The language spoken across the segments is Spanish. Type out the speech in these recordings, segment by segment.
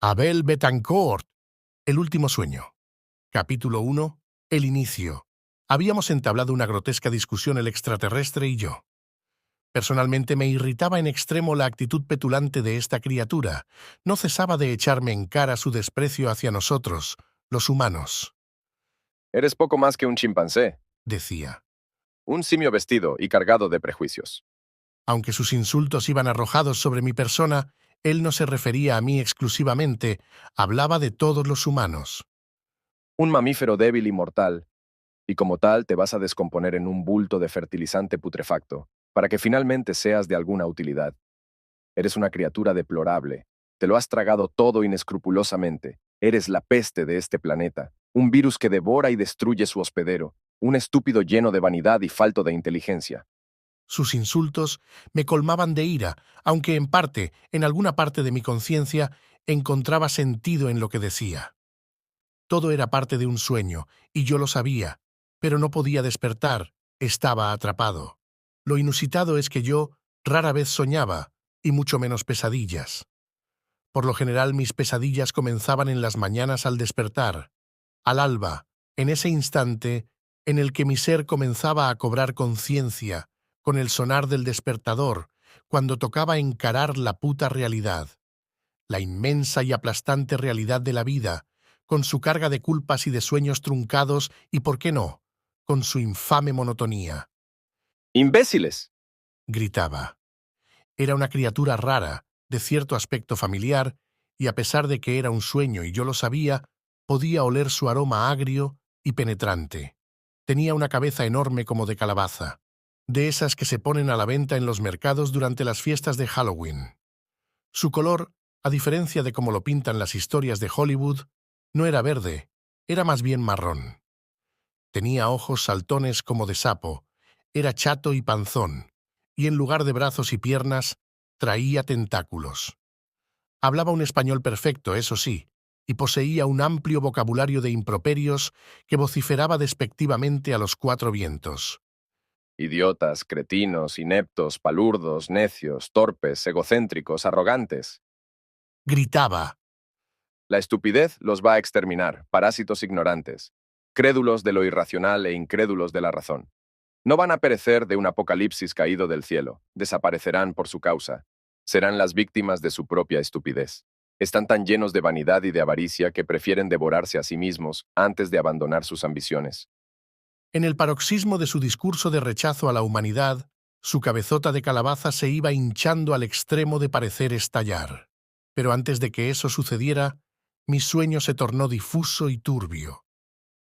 Abel Betancourt. El último sueño. Capítulo 1. El inicio. Habíamos entablado una grotesca discusión el extraterrestre y yo. Personalmente me irritaba en extremo la actitud petulante de esta criatura. No cesaba de echarme en cara su desprecio hacia nosotros, los humanos, Eres poco más que un chimpancé, decía. un simio vestido y cargado de prejuicios. Aunque sus insultos iban arrojados sobre mi persona, él no se refería a mí exclusivamente, hablaba de todos los humanos. Un mamífero débil y mortal, y como tal te vas a descomponer en un bulto de fertilizante putrefacto, para que finalmente seas de alguna utilidad. Eres una criatura deplorable, te lo has tragado todo inescrupulosamente, eres la peste de este planeta, un virus que devora y destruye su hospedero, un estúpido lleno de vanidad y falto de inteligencia. Sus insultos me colmaban de ira, aunque en alguna parte de mi conciencia, encontraba sentido en lo que decía. Todo era parte de un sueño, y yo lo sabía, pero no podía despertar, estaba atrapado. Lo inusitado es que yo rara vez soñaba, y mucho menos pesadillas. Por lo general mis pesadillas comenzaban en las mañanas al despertar, al alba, en ese instante en el que mi ser comenzaba a cobrar conciencia, con el sonar del despertador, cuando tocaba encarar la puta realidad, la inmensa y aplastante realidad de la vida, con su carga de culpas y de sueños truncados y, ¿por qué no?, con su infame monotonía. ¡Imbéciles! Gritaba. Era una criatura rara, de cierto aspecto familiar, y a pesar de que era un sueño y yo lo sabía, podía oler su aroma agrio y penetrante. Tenía una cabeza enorme como de calabaza, de esas que se ponen a la venta en los mercados durante las fiestas de Halloween. Su color, a diferencia de como lo pintan las historias de Hollywood, no era verde, era más bien marrón. Tenía ojos saltones como de sapo, era chato y panzón, y en lugar de brazos y piernas, traía tentáculos. Hablaba un español perfecto, eso sí, y poseía un amplio vocabulario de improperios que vociferaba despectivamente a los cuatro vientos. Idiotas, cretinos, ineptos, palurdos, necios, torpes, egocéntricos, arrogantes. Gritaba. La estupidez los va a exterminar, parásitos ignorantes, crédulos de lo irracional e incrédulos de la razón. No van a perecer de un apocalipsis caído del cielo, desaparecerán por su causa. Serán las víctimas de su propia estupidez. Están tan llenos de vanidad y de avaricia que prefieren devorarse a sí mismos antes de abandonar sus ambiciones. En el paroxismo de su discurso de rechazo a la humanidad, su cabezota de calabaza se iba hinchando al extremo de parecer estallar. Pero antes de que eso sucediera, mi sueño se tornó difuso y turbio.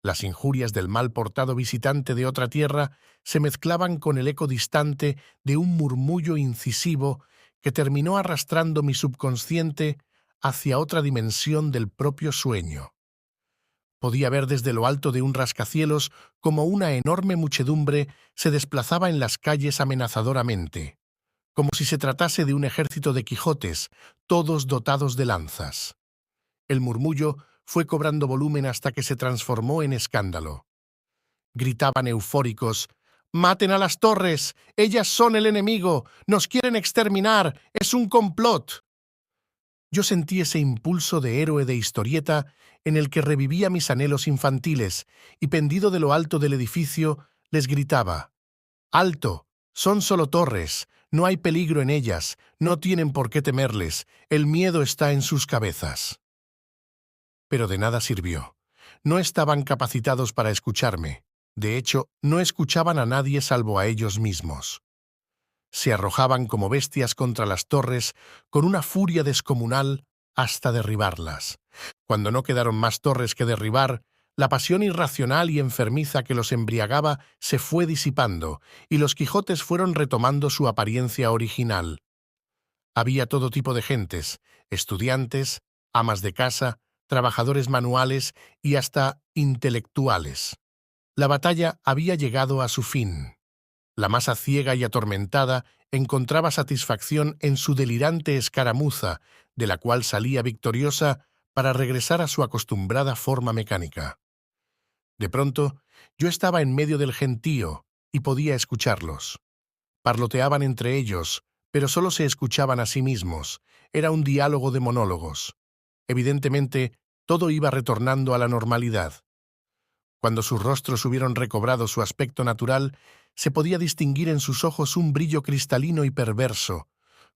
Las injurias del mal portado visitante de otra tierra se mezclaban con el eco distante de un murmullo incisivo que terminó arrastrando mi subconsciente hacia otra dimensión del propio sueño. Podía ver desde lo alto de un rascacielos como una enorme muchedumbre se desplazaba en las calles amenazadoramente, como si se tratase de un ejército de Quijotes, todos dotados de lanzas. El murmullo fue cobrando volumen hasta que se transformó en escándalo. Gritaban eufóricos: «¡Maten a las torres! ¡Ellas son el enemigo! ¡Nos quieren exterminar! ¡Es un complot!». Yo sentí ese impulso de héroe de historieta en el que revivía mis anhelos infantiles y, pendido de lo alto del edificio, les gritaba: «¡Alto! Son solo torres, no hay peligro en ellas, no tienen por qué temerles, el miedo está en sus cabezas». Pero de nada sirvió. No estaban capacitados para escucharme. De hecho, no escuchaban a nadie salvo a ellos mismos. Se arrojaban como bestias contra las torres con una furia descomunal hasta derribarlas. Cuando no quedaron más torres que derribar, la pasión irracional y enfermiza que los embriagaba se fue disipando y los Quijotes fueron retomando su apariencia original. Había todo tipo de gentes: estudiantes, amas de casa, trabajadores manuales y hasta intelectuales. La batalla había llegado a su fin. La masa ciega y atormentada encontraba satisfacción en su delirante escaramuza, de la cual salía victoriosa para regresar a su acostumbrada forma mecánica. De pronto, yo estaba en medio del gentío y podía escucharlos. Parloteaban entre ellos, pero solo se escuchaban a sí mismos. Era un diálogo de monólogos. Evidentemente, todo iba retornando a la normalidad. Cuando sus rostros hubieron recobrado su aspecto natural, se podía distinguir en sus ojos un brillo cristalino y perverso,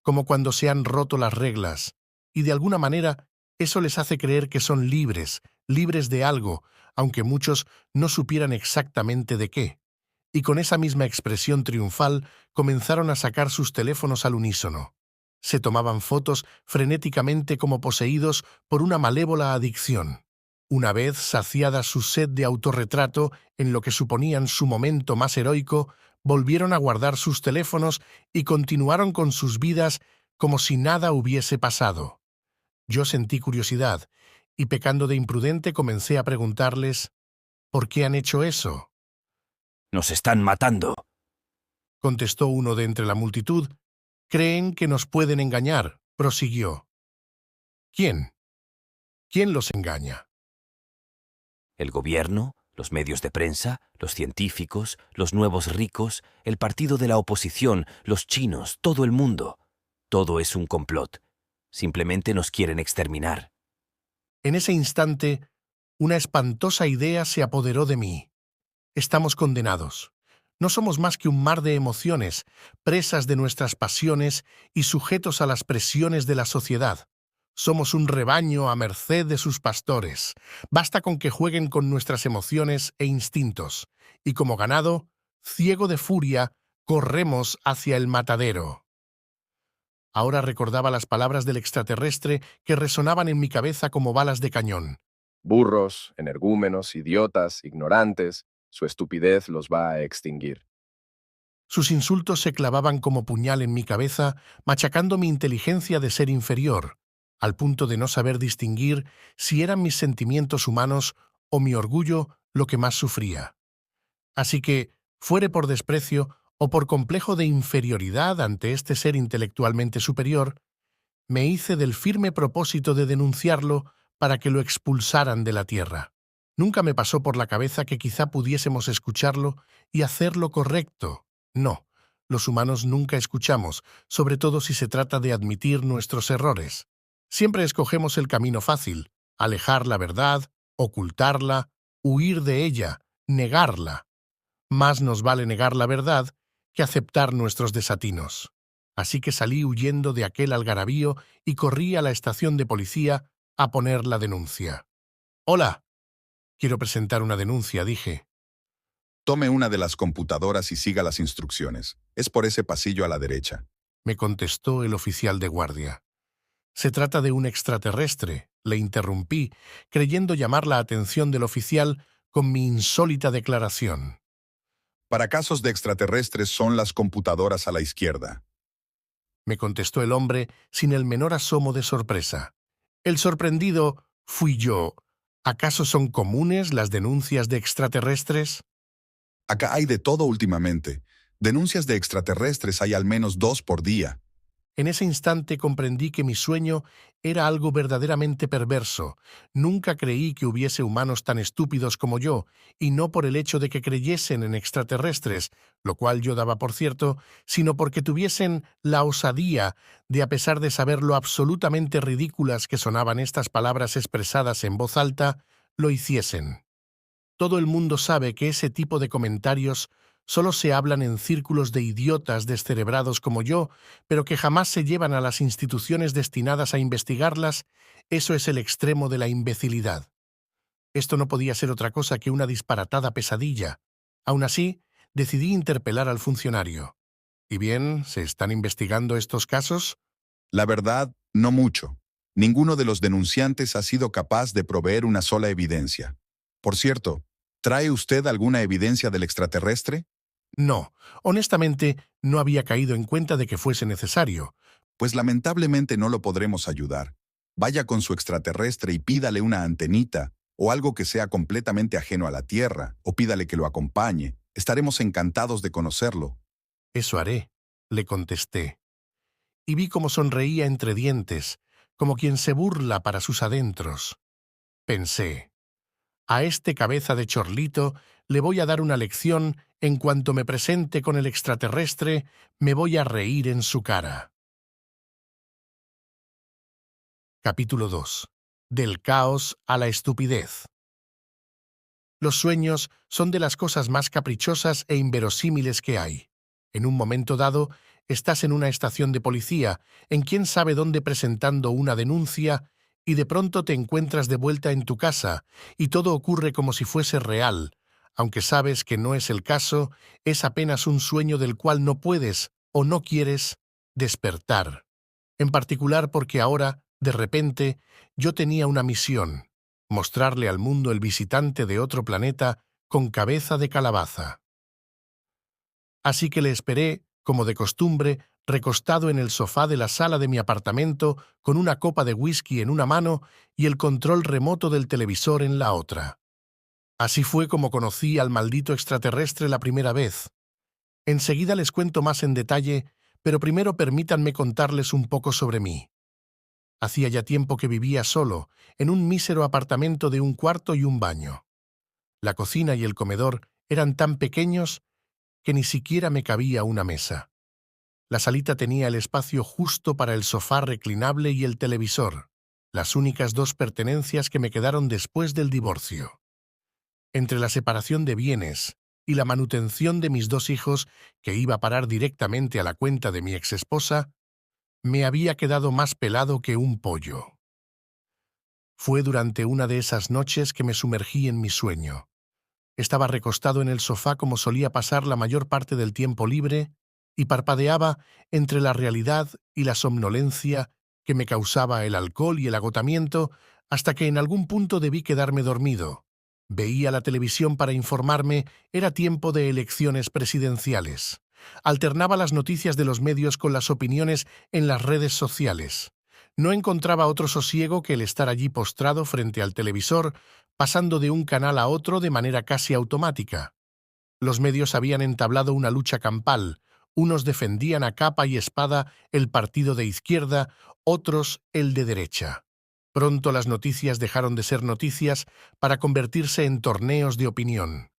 como cuando se han roto las reglas, y de alguna manera eso les hace creer que son libres, libres de algo, aunque muchos no supieran exactamente de qué. Y con esa misma expresión triunfal comenzaron a sacar sus teléfonos al unísono. Se tomaban fotos frenéticamente como poseídos por una malévola adicción. Una vez saciada su sed de autorretrato en lo que suponían su momento más heroico, volvieron a guardar sus teléfonos y continuaron con sus vidas como si nada hubiese pasado. Yo sentí curiosidad y, pecando de imprudente, comencé a preguntarles ¿por qué han hecho eso? Nos están matando. Contestó uno de entre la multitud. Creen que nos pueden engañar, prosiguió. ¿Quién? ¿Quién los engaña? El gobierno, los medios de prensa, los científicos, los nuevos ricos, el partido de la oposición, los chinos, todo el mundo. Todo es un complot. Simplemente nos quieren exterminar. En ese instante, una espantosa idea se apoderó de mí. Estamos condenados. No somos más que un mar de emociones, presas de nuestras pasiones y sujetos a las presiones de la sociedad. Somos un rebaño a merced de sus pastores. Basta con que jueguen con nuestras emociones e instintos, y como ganado, ciego de furia, corremos hacia el matadero. Ahora recordaba las palabras del extraterrestre que resonaban en mi cabeza como balas de cañón. Burros, energúmenos, idiotas, ignorantes, su estupidez los va a extinguir. Sus insultos se clavaban como puñal en mi cabeza, machacando mi inteligencia de ser inferior, al punto de no saber distinguir si eran mis sentimientos humanos o mi orgullo lo que más sufría. Así que, fuere por desprecio o por complejo de inferioridad ante este ser intelectualmente superior, me hice del firme propósito de denunciarlo para que lo expulsaran de la tierra. Nunca me pasó por la cabeza que quizá pudiésemos escucharlo y hacer lo correcto. No, los humanos nunca escuchamos, sobre todo si se trata de admitir nuestros errores. Siempre escogemos el camino fácil, alejar la verdad, ocultarla, huir de ella, negarla. Más nos vale negar la verdad que aceptar nuestros desatinos. Así que salí huyendo de aquel algarabío y corrí a la estación de policía a poner la denuncia. «Hola, quiero presentar una denuncia», dije. Tome una de las computadoras y siga las instrucciones. Es por ese pasillo a la derecha. Me contestó el oficial de guardia. «Se trata de un extraterrestre», le interrumpí, creyendo llamar la atención del oficial con mi insólita declaración. Para casos de extraterrestres son las computadoras a la izquierda. Me contestó el hombre sin el menor asomo de sorpresa. El sorprendido fui yo. ¿Acaso son comunes las denuncias de extraterrestres? Acá hay de todo últimamente. Denuncias de extraterrestres hay al menos 2 por día. En ese instante comprendí que mi sueño era algo verdaderamente perverso. Nunca creí que hubiese humanos tan estúpidos como yo, y no por el hecho de que creyesen en extraterrestres, lo cual yo daba por cierto, sino porque tuviesen la osadía de, a pesar de saber lo absolutamente ridículas que sonaban estas palabras expresadas en voz alta, lo hiciesen. Todo el mundo sabe que ese tipo de comentarios solo se hablan en círculos de idiotas descerebrados como yo, pero que jamás se llevan a las instituciones destinadas a investigarlas. Eso es el extremo de la imbecilidad. Esto no podía ser otra cosa que una disparatada pesadilla. Aún así, decidí interpelar al funcionario. ¿Y bien, se están investigando estos casos? La verdad, no mucho. Ninguno de los denunciantes ha sido capaz de proveer una sola evidencia. Por cierto, ¿trae usted alguna evidencia del extraterrestre? No, honestamente, no había caído en cuenta de que fuese necesario. Pues lamentablemente no lo podremos ayudar. Vaya con su extraterrestre y pídale una antenita, o algo que sea completamente ajeno a la Tierra, o pídale que lo acompañe. Estaremos encantados de conocerlo. Eso haré, le contesté. Y vi cómo sonreía entre dientes, como quien se burla para sus adentros. Pensé, a este cabeza de chorlito le voy a dar una lección. En cuanto me presente con el extraterrestre, me voy a reír en su cara. Capítulo 2. Del caos a la estupidez. Los sueños son de las cosas más caprichosas e inverosímiles que hay. En un momento dado, estás en una estación de policía, en quién sabe dónde presentando una denuncia, y de pronto te encuentras de vuelta en tu casa, y todo ocurre como si fuese real. Aunque sabes que no es el caso, es apenas un sueño del cual no puedes, o no quieres, despertar. En particular porque ahora, de repente, yo tenía una misión: mostrarle al mundo el visitante de otro planeta con cabeza de calabaza. Así que le esperé, como de costumbre, recostado en el sofá de la sala de mi apartamento, con una copa de whisky en una mano y el control remoto del televisor en la otra. Así fue como conocí al maldito extraterrestre la primera vez. Enseguida les cuento más en detalle, pero primero permítanme contarles un poco sobre mí. Hacía ya tiempo que vivía solo, en un mísero apartamento de un cuarto y un baño. La cocina y el comedor eran tan pequeños que ni siquiera me cabía una mesa. La salita tenía el espacio justo para el sofá reclinable y el televisor, las únicas dos pertenencias que me quedaron después del divorcio. Entre la separación de bienes y la manutención de mis dos hijos, que iba a parar directamente a la cuenta de mi exesposa, me había quedado más pelado que un pollo. Fue durante una de esas noches que me sumergí en mi sueño. Estaba recostado en el sofá como solía pasar la mayor parte del tiempo libre y parpadeaba entre la realidad y la somnolencia que me causaba el alcohol y el agotamiento, hasta que en algún punto debí quedarme dormido. Veía la televisión para informarme, era tiempo de elecciones presidenciales. Alternaba las noticias de los medios con las opiniones en las redes sociales. No encontraba otro sosiego que el estar allí postrado frente al televisor, pasando de un canal a otro de manera casi automática. Los medios habían entablado una lucha campal. Unos defendían a capa y espada el partido de izquierda, otros el de derecha. Pronto las noticias dejaron de ser noticias para convertirse en torneos de opinión.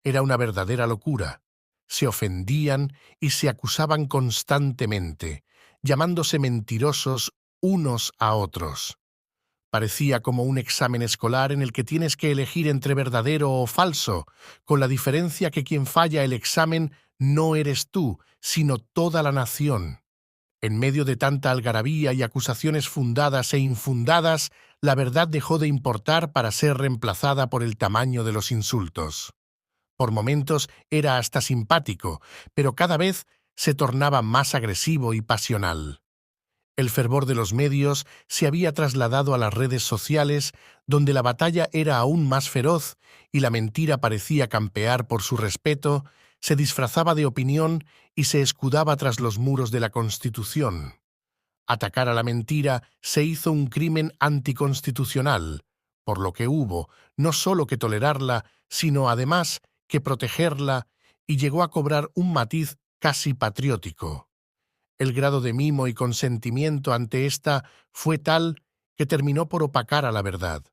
Era una verdadera locura. Se ofendían y se acusaban constantemente, llamándose mentirosos unos a otros. Parecía como un examen escolar en el que tienes que elegir entre verdadero o falso, con la diferencia que quien falla el examen no eres tú, sino toda la nación. En medio de tanta algarabía y acusaciones fundadas e infundadas, la verdad dejó de importar para ser reemplazada por el tamaño de los insultos. Por momentos era hasta simpático, pero cada vez se tornaba más agresivo y pasional. El fervor de los medios se había trasladado a las redes sociales, donde la batalla era aún más feroz y la mentira parecía campear por su respeto, se disfrazaba de opinión y se escudaba tras los muros de la Constitución. Atacar a la mentira se hizo un crimen anticonstitucional, por lo que hubo no solo que tolerarla, sino además que protegerla, y llegó a cobrar un matiz casi patriótico. El grado de mimo y consentimiento ante esta fue tal que terminó por opacar a la verdad.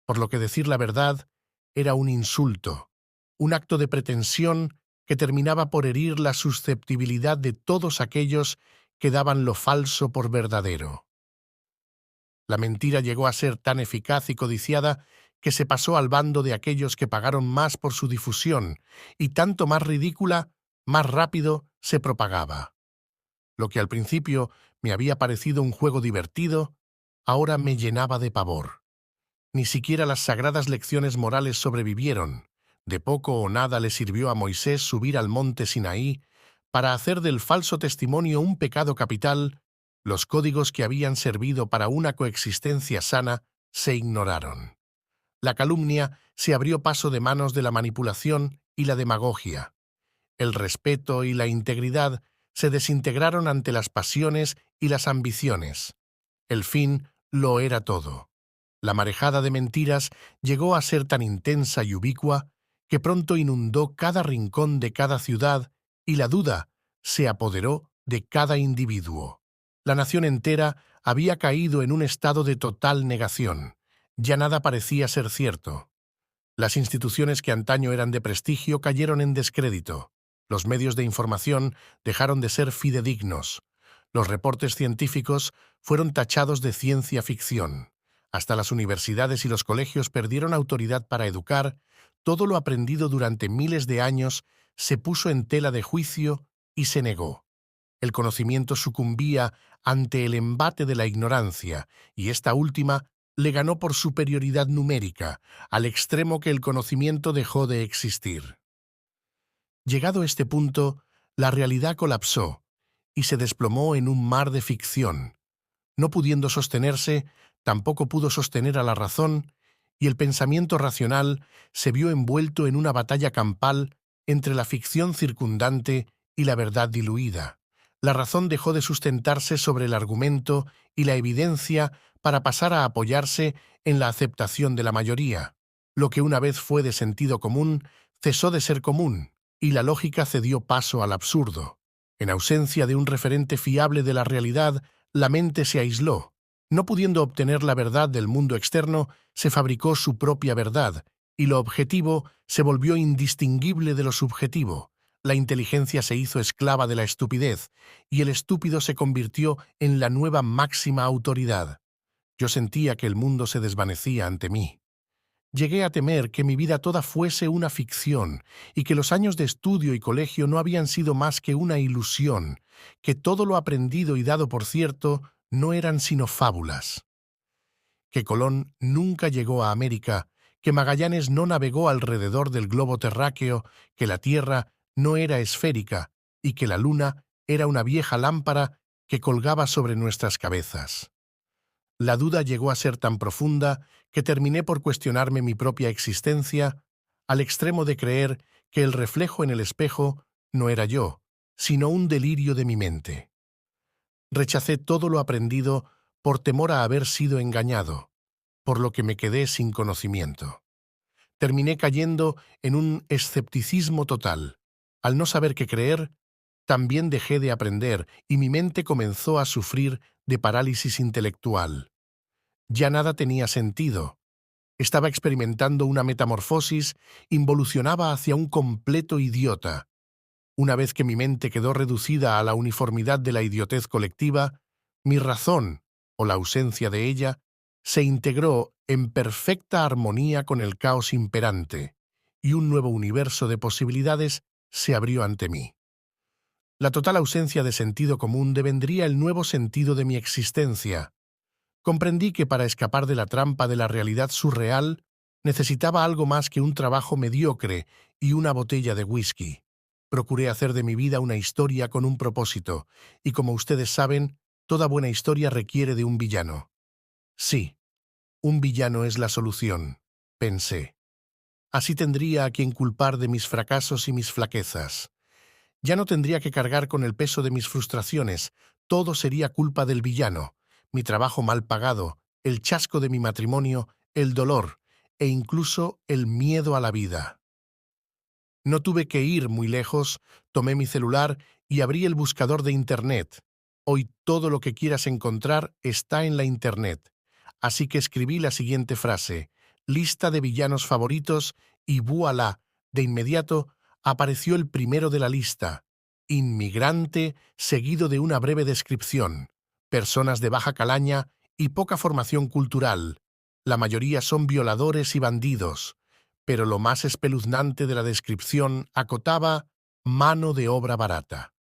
Por lo que decir la verdad era un insulto, un acto de pretensión que terminaba por herir la susceptibilidad de todos aquellos que daban lo falso por verdadero. La mentira llegó a ser tan eficaz y codiciada que se pasó al bando de aquellos que pagaron más por su difusión, y tanto más ridícula, más rápido se propagaba. Lo que al principio me había parecido un juego divertido, ahora me llenaba de pavor. Ni siquiera las sagradas lecciones morales sobrevivieron. De poco o nada le sirvió a Moisés subir al monte Sinaí para hacer del falso testimonio un pecado capital. Los códigos que habían servido para una coexistencia sana se ignoraron. La calumnia se abrió paso de manos de la manipulación y la demagogia. El respeto y la integridad se desintegraron ante las pasiones y las ambiciones. El fin lo era todo. La marejada de mentiras llegó a ser tan intensa y ubicua que pronto inundó cada rincón de cada ciudad y la duda se apoderó de cada individuo. La nación entera había caído en un estado de total negación. Ya nada parecía ser cierto. Las instituciones que antaño eran de prestigio cayeron en descrédito. Los medios de información dejaron de ser fidedignos. Los reportes científicos fueron tachados de ciencia ficción. Hasta las universidades y los colegios perdieron autoridad para educar, todo lo aprendido durante miles de años se puso en tela de juicio y se negó. El conocimiento sucumbía ante el embate de la ignorancia, y esta última le ganó por superioridad numérica, al extremo que el conocimiento dejó de existir. Llegado este punto, la realidad colapsó y se desplomó en un mar de ficción. No pudiendo sostenerse, tampoco pudo sostener a la razón, y el pensamiento racional se vio envuelto en una batalla campal entre la ficción circundante y la verdad diluida. La razón dejó de sustentarse sobre el argumento y la evidencia para pasar a apoyarse en la aceptación de la mayoría. Lo que una vez fue de sentido común cesó de ser común, y la lógica cedió paso al absurdo. En ausencia de un referente fiable de la realidad, la mente se aisló. No pudiendo obtener la verdad del mundo externo, se fabricó su propia verdad, y lo objetivo se volvió indistinguible de lo subjetivo. La inteligencia se hizo esclava de la estupidez, y el estúpido se convirtió en la nueva máxima autoridad. Yo sentía que el mundo se desvanecía ante mí. Llegué a temer que mi vida toda fuese una ficción, y que los años de estudio y colegio no habían sido más que una ilusión, que todo lo aprendido y dado por cierto no eran sino fábulas. Que Colón nunca llegó a América, que Magallanes no navegó alrededor del globo terráqueo, que la Tierra no era esférica y que la Luna era una vieja lámpara que colgaba sobre nuestras cabezas. La duda llegó a ser tan profunda que terminé por cuestionarme mi propia existencia, al extremo de creer que el reflejo en el espejo no era yo, sino un delirio de mi mente. Rechacé todo lo aprendido por temor a haber sido engañado, por lo que me quedé sin conocimiento. Terminé cayendo en un escepticismo total. Al no saber qué creer, también dejé de aprender y mi mente comenzó a sufrir de parálisis intelectual. Ya nada tenía sentido. Estaba experimentando una metamorfosis, involucionaba hacia un completo idiota. Una vez que mi mente quedó reducida a la uniformidad de la idiotez colectiva, mi razón, o la ausencia de ella, se integró en perfecta armonía con el caos imperante, y un nuevo universo de posibilidades se abrió ante mí. La total ausencia de sentido común devendría el nuevo sentido de mi existencia. Comprendí que para escapar de la trampa de la realidad surreal necesitaba algo más que un trabajo mediocre y una botella de whisky. Procuré hacer de mi vida una historia con un propósito, y como ustedes saben, toda buena historia requiere de un villano. Sí, un villano es la solución, pensé. Así tendría a quien culpar de mis fracasos y mis flaquezas. Ya no tendría que cargar con el peso de mis frustraciones, todo sería culpa del villano. Mi trabajo mal pagado, el chasco de mi matrimonio, el dolor e incluso el miedo a la vida. No tuve que ir muy lejos, tomé mi celular y abrí el buscador de Internet. Hoy todo lo que quieras encontrar está en la Internet. Así que escribí la siguiente frase: lista de villanos favoritos, y voilà, de inmediato apareció el primero de la lista: inmigrante, seguido de una breve descripción. Personas de baja calaña y poca formación cultural. La mayoría son violadores y bandidos, pero lo más espeluznante de la descripción acotaba mano de obra barata.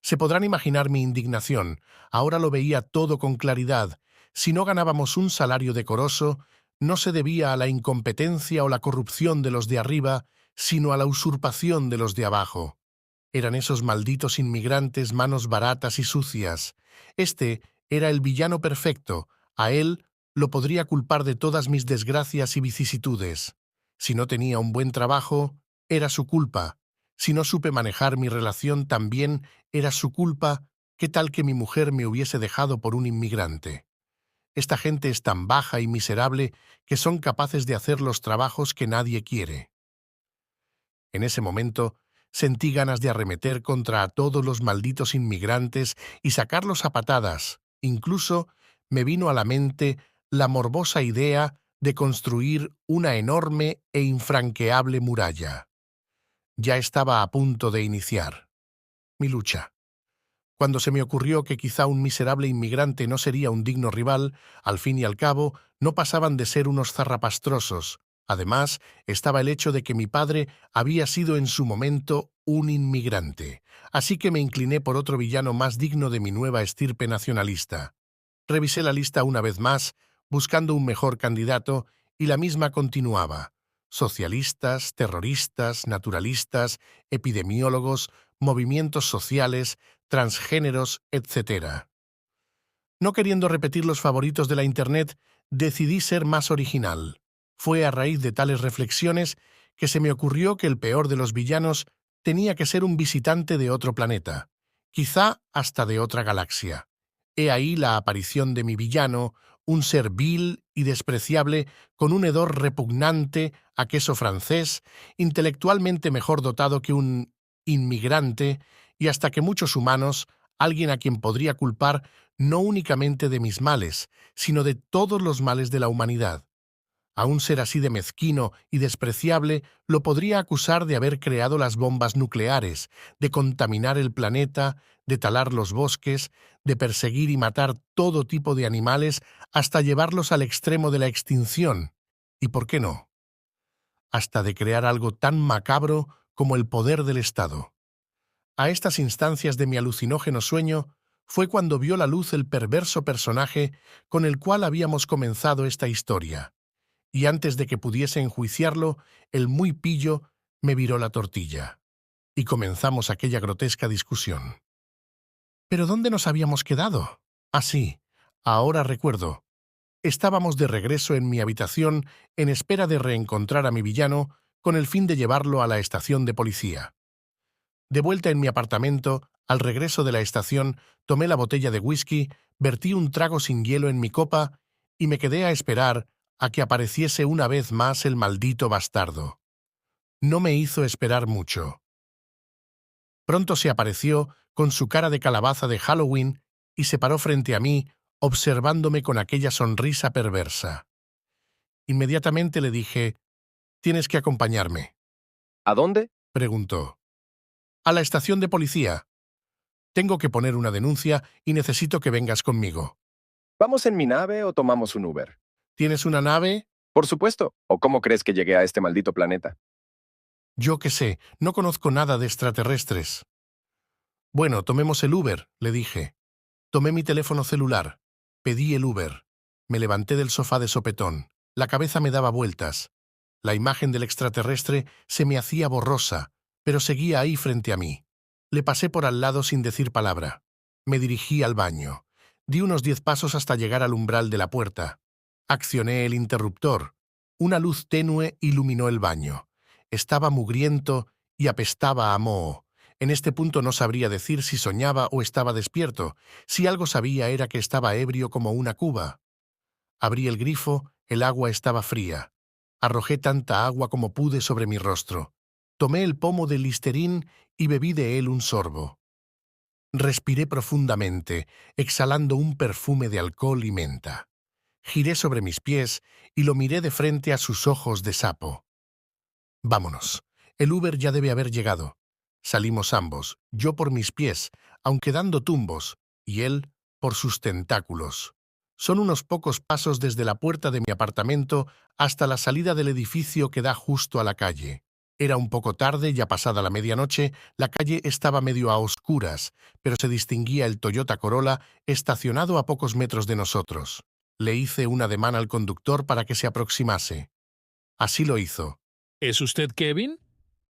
Se podrán imaginar mi indignación. Ahora lo veía todo con claridad. Si no ganábamos un salario decoroso, no se debía a la incompetencia o la corrupción de los de arriba, sino a la usurpación de los de abajo. Eran esos malditos inmigrantes manos baratas y sucias. Este era el villano perfecto. A él lo podría culpar de todas mis desgracias y vicisitudes. Si no tenía un buen trabajo, era su culpa. Si no supe manejar mi relación, también era su culpa. ¿Qué tal que mi mujer me hubiese dejado por un inmigrante? Esta gente es tan baja y miserable que son capaces de hacer los trabajos que nadie quiere. En ese momento, sentí ganas de arremeter contra todos los malditos inmigrantes y sacarlos a patadas. Incluso me vino a la mente la morbosa idea de construir una enorme e infranqueable muralla. Ya estaba a punto de iniciar mi lucha. Cuando se me ocurrió que quizá un miserable inmigrante no sería un digno rival, al fin y al cabo, no pasaban de ser unos zarrapastrosos. Además, estaba el hecho de que mi padre había sido en su momento un inmigrante, así que me incliné por otro villano más digno de mi nueva estirpe nacionalista. Revisé la lista una vez más, buscando un mejor candidato, y la misma continuaba. Socialistas, terroristas, naturalistas, epidemiólogos, movimientos sociales, transgéneros, etc. No queriendo repetir los favoritos de la Internet, decidí ser más original. Fue a raíz de tales reflexiones que se me ocurrió que el peor de los villanos tenía que ser un visitante de otro planeta, quizá hasta de otra galaxia. He ahí la aparición de mi villano, un ser vil y despreciable con un hedor repugnante a queso francés, intelectualmente mejor dotado que un inmigrante y hasta que muchos humanos, alguien a quien podría culpar no únicamente de mis males, sino de todos los males de la humanidad. A un ser así de mezquino y despreciable lo podría acusar de haber creado las bombas nucleares, de contaminar el planeta, de talar los bosques, de perseguir y matar todo tipo de animales hasta llevarlos al extremo de la extinción. ¿Y por qué no? Hasta de crear algo tan macabro como el poder del Estado. A estas instancias de mi alucinógeno sueño fue cuando vio la luz el perverso personaje con el cual habíamos comenzado esta historia. Y antes de que pudiese enjuiciarlo, el muy pillo me viró la tortilla. Y comenzamos aquella grotesca discusión. ¿Pero dónde nos habíamos quedado? Ah, sí, ahora recuerdo. Estábamos de regreso en mi habitación en espera de reencontrar a mi villano con el fin de llevarlo a la estación de policía. De vuelta en mi apartamento, al regreso de la estación, tomé la botella de whisky, vertí un trago sin hielo en mi copa y me quedé a esperar a que apareciese una vez más el maldito bastardo. No me hizo esperar mucho. Pronto se apareció con su cara de calabaza de Halloween y se paró frente a mí, observándome con aquella sonrisa perversa. Inmediatamente le dije, «Tienes que acompañarme», ¿A dónde? preguntó. «A la estación de policía. Tengo que poner una denuncia y necesito que vengas conmigo». ¿Vamos en mi nave o tomamos un Uber? ¿Tienes una nave? Por supuesto. ¿O cómo crees que llegué a este maldito planeta? Yo qué sé, no conozco nada de extraterrestres. Bueno, tomemos el Uber, le dije. Tomé mi teléfono celular. Pedí el Uber. Me levanté del sofá de sopetón. La cabeza me daba vueltas. La imagen del extraterrestre se me hacía borrosa, pero seguía ahí frente a mí. Le pasé por al lado sin decir palabra. Me dirigí al baño. Di unos 10 pasos hasta llegar al umbral de la puerta. Accioné el interruptor. Una luz tenue iluminó el baño. Estaba mugriento y apestaba a moho. En este punto no sabría decir si soñaba o estaba despierto. Si algo sabía era que estaba ebrio como una cuba. Abrí el grifo, el agua estaba fría. Arrojé tanta agua como pude sobre mi rostro. Tomé el pomo de Listerine y bebí de él un sorbo. Respiré profundamente, exhalando un perfume de alcohol y menta. Giré sobre mis pies y lo miré de frente a sus ojos de sapo. Vámonos. El Uber ya debe haber llegado. Salimos ambos, yo por mis pies, aunque dando tumbos, y él por sus tentáculos. Son unos pocos pasos desde la puerta de mi apartamento hasta la salida del edificio que da justo a la calle. Era un poco tarde, ya pasada la medianoche, la calle estaba medio a oscuras, pero se distinguía el Toyota Corolla estacionado a pocos metros de nosotros. Le hice un ademán al conductor para que se aproximase. Así lo hizo. ¿Es usted Kevin?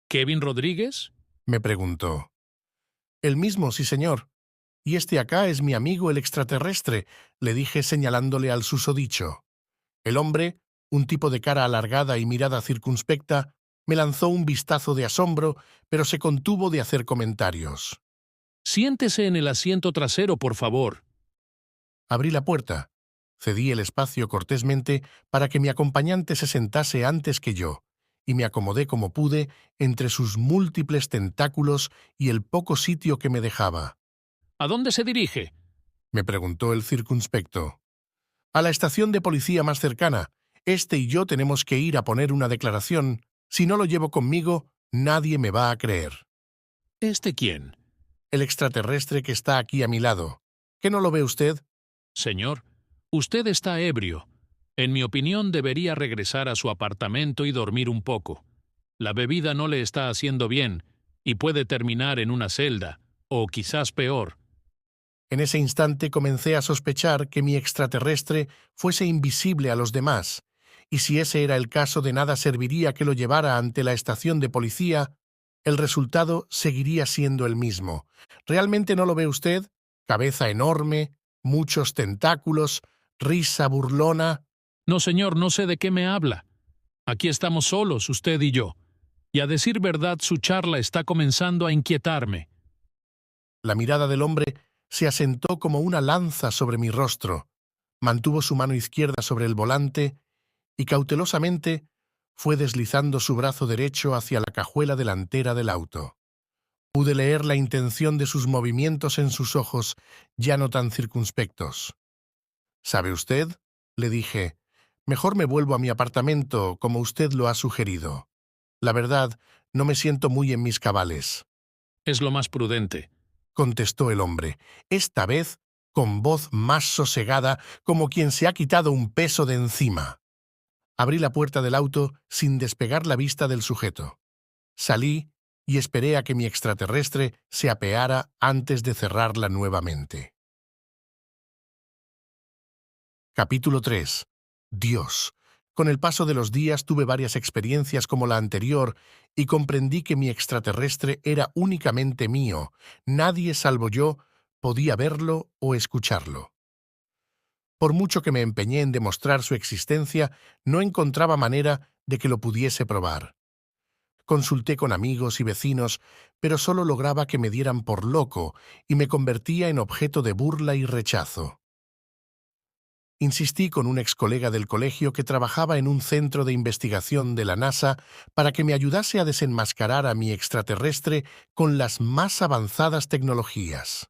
¿Kevin Rodríguez? Me preguntó. El mismo, sí, señor. Y este acá es mi amigo el extraterrestre, le dije señalándole al susodicho. El hombre, un tipo de cara alargada y mirada circunspecta, me lanzó un vistazo de asombro, pero se contuvo de hacer comentarios. Siéntese en el asiento trasero, por favor. Abrí la puerta. Cedí el espacio cortésmente para que mi acompañante se sentase antes que yo, y me acomodé como pude entre sus múltiples tentáculos y el poco sitio que me dejaba. ¿A dónde se dirige? Me preguntó el circunspecto. A la estación de policía más cercana. Este y yo tenemos que ir a poner una declaración. Si no lo llevo conmigo, nadie me va a creer. ¿Este quién? El extraterrestre que está aquí a mi lado. ¿Qué no lo ve usted? Señor, usted está ebrio. En mi opinión, debería regresar a su apartamento y dormir un poco. La bebida no le está haciendo bien y puede terminar en una celda, o quizás peor. En ese instante comencé a sospechar que mi extraterrestre fuese invisible a los demás, y si ese era el caso, de nada serviría que lo llevara ante la estación de policía. El resultado seguiría siendo el mismo. ¿Realmente no lo ve usted? Cabeza enorme, muchos tentáculos, risa burlona. No, señor, no sé de qué me habla. Aquí estamos solos, usted y yo. Y a decir verdad, su charla está comenzando a inquietarme. La mirada del hombre se asentó como una lanza sobre mi rostro, mantuvo su mano izquierda sobre el volante y cautelosamente fue deslizando su brazo derecho hacia la cajuela delantera del auto. Pude leer la intención de sus movimientos en sus ojos, ya no tan circunspectos. ¿Sabe usted?, le dije, mejor me vuelvo a mi apartamento, como usted lo ha sugerido. La verdad, no me siento muy en mis cabales, Es lo más prudente. contestó el hombre, esta vez con voz más sosegada, como quien se ha quitado un peso de encima. Abrí la puerta del auto sin despegar la vista del sujeto. Salí y esperé a que mi extraterrestre se apeara antes de cerrarla nuevamente. Capítulo 3. Dios. Con el paso de los días tuve varias experiencias como la anterior y comprendí que mi extraterrestre era únicamente mío. Nadie salvo yo podía verlo o escucharlo. Por mucho que me empeñé en demostrar su existencia, no encontraba manera de que lo pudiese probar. Consulté con amigos y vecinos, pero solo lograba que me dieran por loco y me convertía en objeto de burla y rechazo. Insistí con un ex colega del colegio que trabajaba en un centro de investigación de la NASA para que me ayudase a desenmascarar a mi extraterrestre con las más avanzadas tecnologías.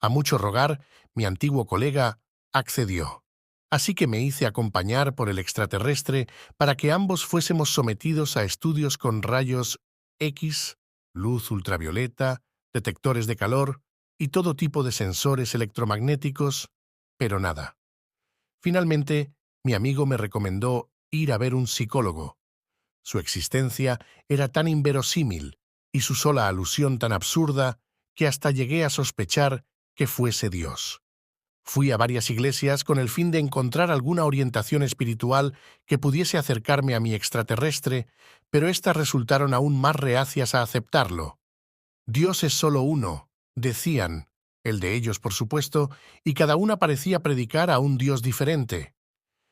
A mucho rogar, mi antiguo colega accedió. Así que me hice acompañar por el extraterrestre para que ambos fuésemos sometidos a estudios con rayos X, luz ultravioleta, detectores de calor y todo tipo de sensores electromagnéticos, pero nada. Finalmente, mi amigo me recomendó ir a ver un psicólogo. Su existencia era tan inverosímil y su sola alusión tan absurda que hasta llegué a sospechar que fuese Dios. Fui a varias iglesias con el fin de encontrar alguna orientación espiritual que pudiese acercarme a mi extraterrestre, pero éstas resultaron aún más reacias a aceptarlo. Dios es solo uno, decían, el de ellos por supuesto, y cada una parecía predicar a un Dios diferente.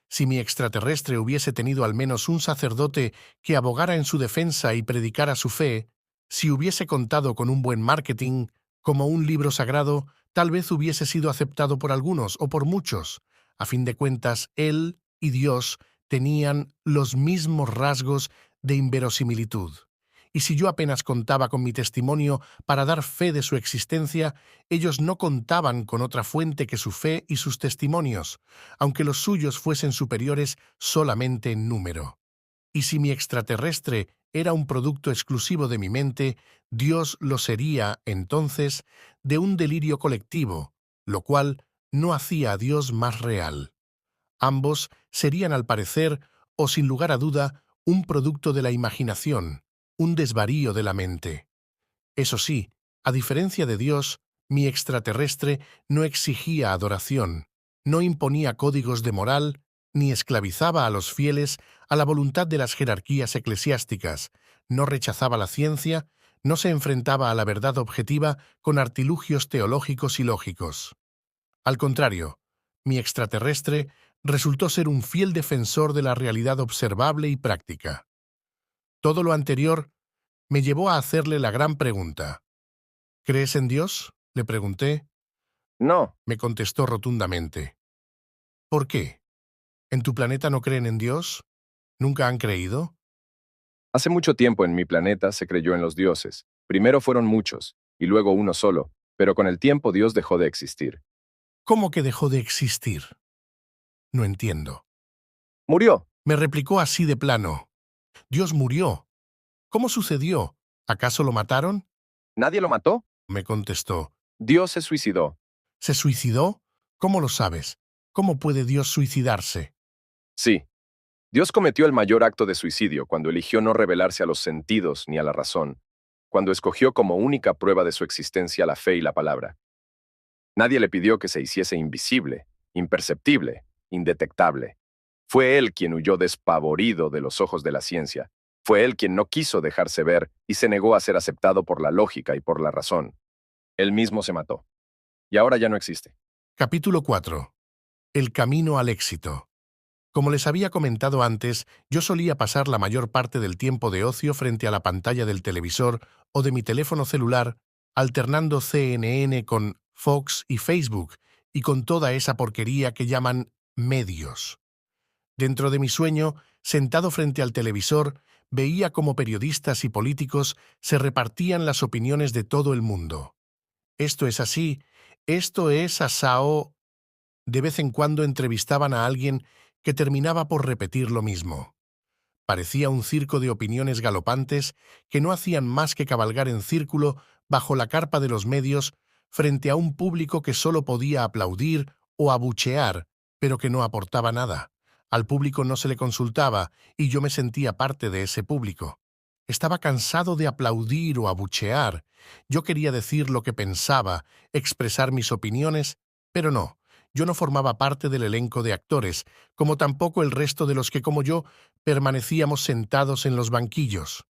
Si mi extraterrestre hubiese tenido al menos un sacerdote que abogara en su defensa y predicara su fe, si hubiese contado con un buen marketing, como un libro sagrado, tal vez hubiese sido aceptado por algunos o por muchos. A fin de cuentas, él y Dios tenían los mismos rasgos de inverosimilitud. Y si yo apenas contaba con mi testimonio para dar fe de su existencia, ellos no contaban con otra fuente que su fe y sus testimonios, aunque los suyos fuesen superiores solamente en número. Y si mi extraterrestre era un producto exclusivo de mi mente, Dios lo sería, entonces, de un delirio colectivo, lo cual no hacía a Dios más real. Ambos serían, al parecer, o sin lugar a duda, un producto de la imaginación, un desvarío de la mente. Eso sí, a diferencia de Dios, mi extraterrestre no exigía adoración, no imponía códigos de moral, ni esclavizaba a los fieles a la voluntad de las jerarquías eclesiásticas, no rechazaba la ciencia, no se enfrentaba a la verdad objetiva con artilugios teológicos y lógicos. Al contrario, mi extraterrestre resultó ser un fiel defensor de la realidad observable y práctica. Todo lo anterior me llevó a hacerle la gran pregunta. ¿Crees en Dios?, le pregunté. No, Me contestó rotundamente. ¿Por qué? ¿En tu planeta no creen en Dios? ¿Nunca han creído? hace mucho tiempo en mi planeta se creyó en los dioses. Primero fueron muchos, y luego uno solo, pero con el tiempo Dios dejó de existir. ¿Cómo que dejó de existir? No entiendo. Murió. Me replicó así de plano. Dios murió. ¿Cómo sucedió? ¿Acaso lo mataron? ¿Nadie lo mató? Me contestó. Dios se suicidó. ¿Se suicidó? ¿Cómo lo sabes? ¿Cómo puede Dios suicidarse? Sí, Dios cometió el mayor acto de suicidio cuando eligió no revelarse a los sentidos ni a la razón, cuando escogió como única prueba de su existencia la fe y la palabra. Nadie le pidió que se hiciese invisible, imperceptible, indetectable. Fue él quien huyó despavorido de los ojos de la ciencia. Fue él quien no quiso dejarse ver y se negó a ser aceptado por la lógica y por la razón. Él mismo se mató. Y ahora ya no existe. Capítulo 4. El camino al éxito. Como les había comentado antes, yo solía pasar la mayor parte del tiempo de ocio frente a la pantalla del televisor o de mi teléfono celular, alternando CNN con Fox y Facebook, y con toda esa porquería que llaman medios. Dentro de mi sueño, sentado frente al televisor, veía cómo periodistas y políticos se repartían las opiniones de todo el mundo. Esto es así, esto es asao. De vez en cuando entrevistaban a alguien que terminaba por repetir lo mismo. Parecía un circo de opiniones galopantes que no hacían más que cabalgar en círculo bajo la carpa de los medios frente a un público que solo podía aplaudir o abuchear, pero que no aportaba nada. Al público no se le consultaba y yo me sentía parte de ese público. Estaba cansado de aplaudir o abuchear. Yo quería decir lo que pensaba, expresar mis opiniones, pero no. Yo no formaba parte del elenco de actores, como tampoco el resto de los que, como yo, permanecíamos sentados en los banquillos.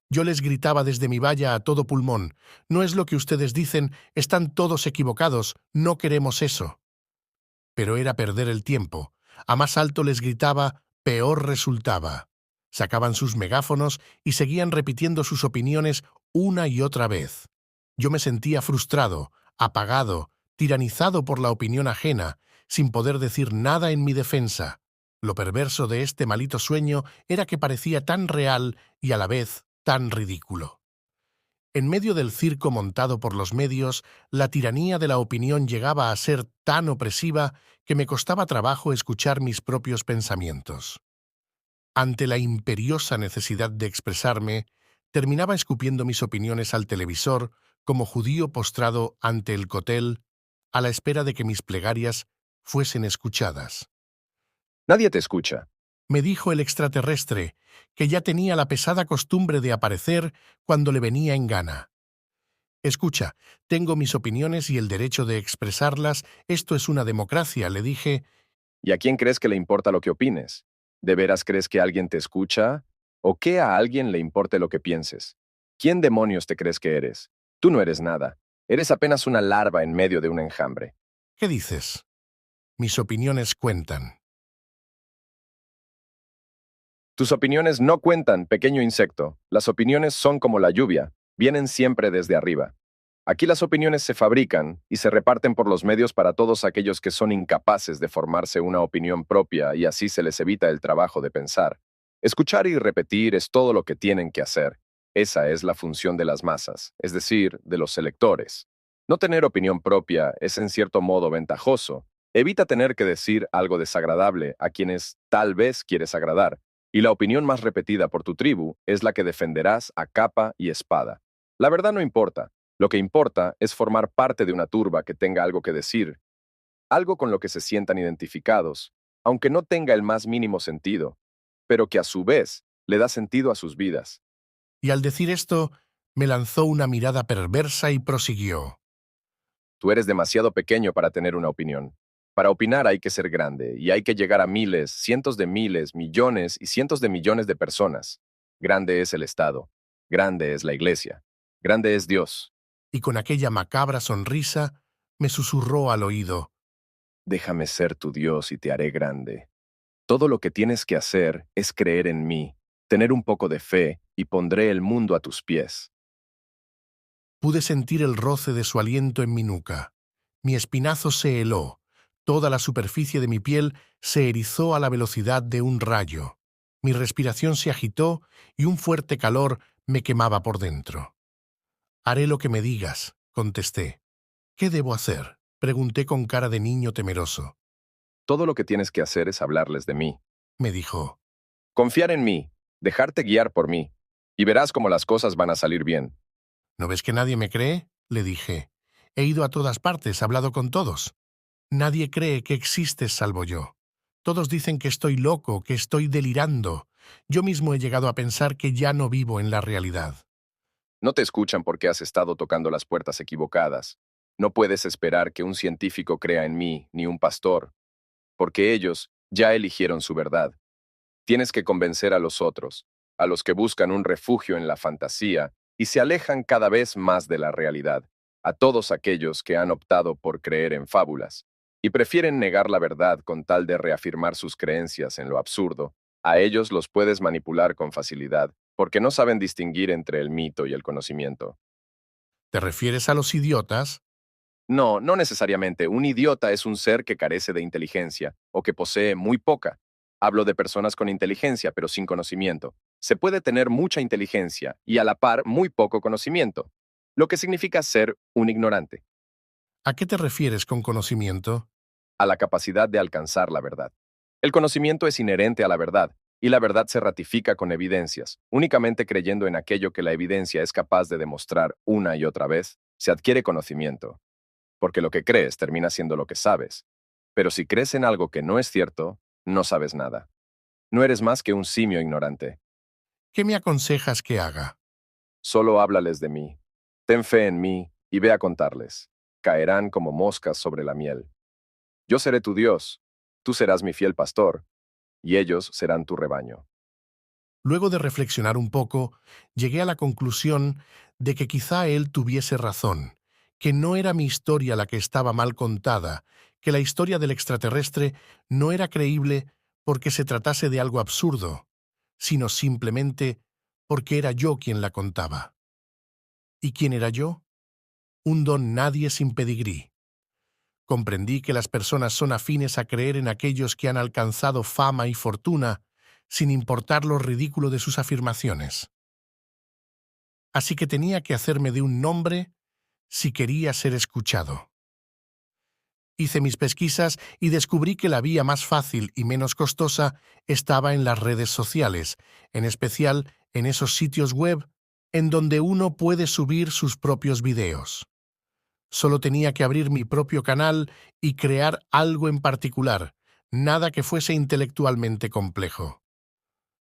Yo les gritaba desde mi valla a todo pulmón: «No es lo que ustedes dicen, están todos equivocados, no queremos eso». Pero era perder el tiempo. A más alto les gritaba, peor resultaba. Sacaban sus megáfonos y seguían repitiendo sus opiniones una y otra vez. Yo me sentía frustrado, apagado, tiranizado por la opinión ajena, sin poder decir nada en mi defensa. Lo perverso de este malito sueño era que parecía tan real y a la vez tan ridículo. En medio del circo montado por los medios, la tiranía de la opinión llegaba a ser tan opresiva que me costaba trabajo escuchar mis propios pensamientos. Ante la imperiosa necesidad de expresarme, terminaba escupiendo mis opiniones al televisor como judío postrado ante el cotel, a la espera de que mis plegarias fuesen escuchadas. Nadie te escucha. Me dijo el extraterrestre, que ya tenía la pesada costumbre de aparecer cuando le venía en gana. «Escucha, tengo mis opiniones y el derecho de expresarlas, esto es una democracia», le dije. ¿Y a quién crees que le importa lo que opines? ¿De veras crees que alguien te escucha? ¿O que a alguien le importe lo que pienses? ¿Quién demonios te crees que eres? Tú no eres nada. Eres apenas una larva en medio de un enjambre. «¿Qué dices? Mis opiniones cuentan». Tus opiniones no cuentan, pequeño insecto. Las opiniones son como la lluvia, vienen siempre desde arriba. Aquí las opiniones se fabrican y se reparten por los medios para todos aquellos que son incapaces de formarse una opinión propia y así se les evita el trabajo de pensar. Escuchar y repetir es todo lo que tienen que hacer. Esa es la función de las masas, es decir, de los electores. No tener opinión propia es en cierto modo ventajoso. Evita tener que decir algo desagradable a quienes tal vez quieres agradar. Y la opinión más repetida por tu tribu es la que defenderás a capa y espada. La verdad no importa. Lo que importa es formar parte de una turba que tenga algo que decir, algo con lo que se sientan identificados, aunque no tenga el más mínimo sentido, pero que a su vez le da sentido a sus vidas. Y al decir esto, me lanzó una mirada perversa y prosiguió: Tú eres demasiado pequeño para tener una opinión. Para opinar hay que ser grande y hay que llegar a miles, cientos de miles, millones y cientos de millones de personas. Grande es el Estado. Grande es la Iglesia. Grande es Dios. y con aquella macabra sonrisa me susurró al oído: Déjame ser tu Dios y te haré grande. Todo lo que tienes que hacer es creer en mí, tener un poco de fe y pondré el mundo a tus pies. Pude sentir el roce de su aliento en mi nuca. Mi espinazo se heló. Toda la superficie de mi piel se erizó a la velocidad de un rayo. Mi respiración se agitó y un fuerte calor me quemaba por dentro. «Haré lo que me digas», contesté. «¿Qué debo hacer?», pregunté con cara de niño temeroso. Todo lo que tienes que hacer es hablarles de mí. Me dijo. Confiar en mí, dejarte guiar por mí, y verás cómo las cosas van a salir bien. «¿No ves que nadie me cree?», le dije. «He ido a todas partes, hablado con todos. Nadie cree que existes salvo yo. Todos dicen que estoy loco, que estoy delirando. Yo mismo he llegado a pensar que ya no vivo en la realidad. No te escuchan porque has estado tocando las puertas equivocadas. No puedes esperar que un científico crea en mí, ni un pastor, porque ellos ya eligieron su verdad. Tienes que convencer a los otros, a los que buscan un refugio en la fantasía y se alejan cada vez más de la realidad, a todos aquellos que han optado por creer en fábulas y prefieren negar la verdad con tal de reafirmar sus creencias en lo absurdo. A ellos los puedes manipular con facilidad, porque no saben distinguir entre el mito y el conocimiento. ¿Te refieres a los idiotas? No, no necesariamente. Un idiota es un ser que carece de inteligencia o que posee muy poca. Hablo de personas con inteligencia pero sin conocimiento. Se puede tener mucha inteligencia y a la par muy poco conocimiento, lo que significa ser un ignorante, ¿A qué te refieres con conocimiento? a la capacidad de alcanzar la verdad. El conocimiento es inherente a la verdad y la verdad se ratifica con evidencias. Únicamente creyendo en aquello que la evidencia es capaz de demostrar una y otra vez, se adquiere conocimiento. Porque lo que crees termina siendo lo que sabes. Pero si crees en algo que no es cierto, no sabes nada. No eres más que un simio ignorante. ¿Qué me aconsejas que haga? Solo háblales de mí. Ten fe en mí y ve a contarles. Caerán como moscas sobre la miel. Yo seré tu Dios, tú serás mi fiel pastor, y ellos serán tu rebaño. Luego de reflexionar un poco, llegué a la conclusión de que quizá él tuviese razón, que no era mi historia la que estaba mal contada, que la historia del extraterrestre no era creíble porque se tratase de algo absurdo, sino simplemente porque era yo quien la contaba. ¿Y quién era yo? Un don nadie sin pedigrí. Comprendí que las personas son afines a creer en aquellos que han alcanzado fama y fortuna, sin importar lo ridículo de sus afirmaciones. Así que tenía que hacerme de un nombre si quería ser escuchado. Hice mis pesquisas y descubrí que la vía más fácil y menos costosa estaba en las redes sociales, en especial en esos sitios web en donde uno puede subir sus propios videos. Solo tenía que abrir mi propio canal y crear algo en particular, nada que fuese intelectualmente complejo.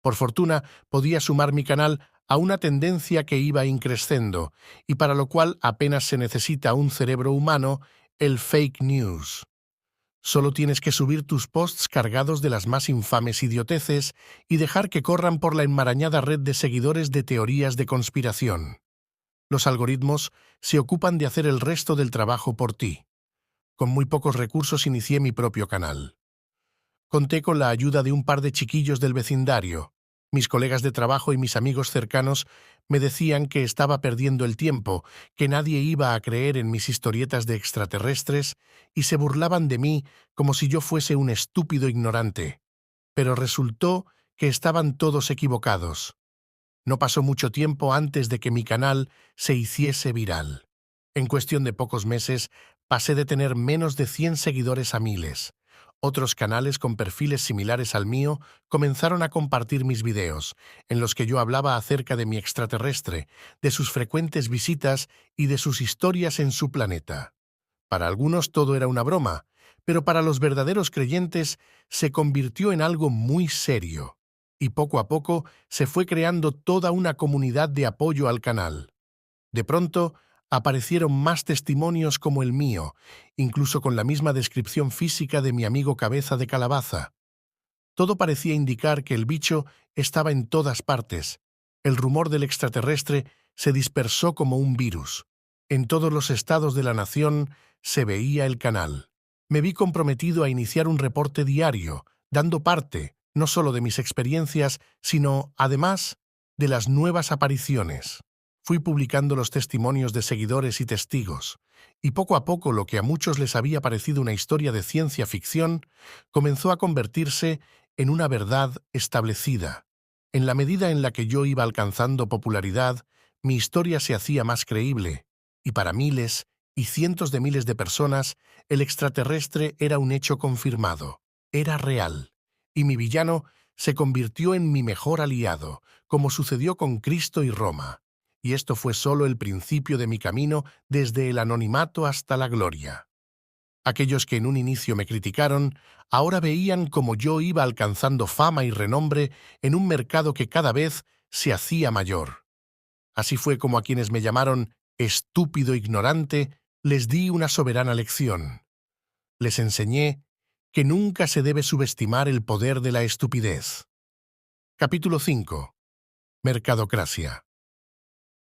Por fortuna, podía sumar mi canal a una tendencia que iba increscendo, y para lo cual apenas se necesita un cerebro humano, el fake news. Solo tienes que subir tus posts cargados de las más infames idioteces y dejar que corran por la enmarañada red de seguidores de teorías de conspiración. Los algoritmos se ocupan de hacer el resto del trabajo por ti. Con muy pocos recursos inicié mi propio canal. Conté con la ayuda de un par de chiquillos del vecindario. Mis colegas de trabajo y mis amigos cercanos me decían que estaba perdiendo el tiempo, que nadie iba a creer en mis historietas de extraterrestres y se burlaban de mí como si yo fuese un estúpido ignorante. Pero resultó que estaban todos equivocados. No pasó mucho tiempo antes de que mi canal se hiciese viral. En cuestión de pocos meses, pasé de tener menos de 100 seguidores a miles. Otros canales con perfiles similares al mío comenzaron a compartir mis videos, en los que yo hablaba acerca de mi extraterrestre, de sus frecuentes visitas y de sus historias en su planeta. Para algunos todo era una broma, pero para los verdaderos creyentes se convirtió en algo muy serio. Y poco a poco se fue creando toda una comunidad de apoyo al canal. De pronto, aparecieron más testimonios como el mío, incluso con la misma descripción física de mi amigo Cabeza de Calabaza. Todo parecía indicar que el bicho estaba en todas partes. El rumor del extraterrestre se dispersó como un virus. En todos los estados de la nación se veía el canal. Me vi comprometido a iniciar un reporte diario, dando parte, no solo de mis experiencias, sino, además, de las nuevas apariciones. Fui publicando los testimonios de seguidores y testigos, y poco a poco lo que a muchos les había parecido una historia de ciencia ficción comenzó a convertirse en una verdad establecida. En la medida en la que yo iba alcanzando popularidad, mi historia se hacía más creíble, y para miles y cientos de miles de personas, el extraterrestre era un hecho confirmado, era real, y mi villano se convirtió en mi mejor aliado, como sucedió con Cristo y Roma. Y esto fue solo el principio de mi camino desde el anonimato hasta la gloria. Aquellos que en un inicio me criticaron, ahora veían como yo iba alcanzando fama y renombre en un mercado que cada vez se hacía mayor. Así fue como a quienes me llamaron estúpido ignorante les di una soberana lección. Les enseñé que nunca se debe subestimar el poder de la estupidez. Capítulo 5. Mercadocracia.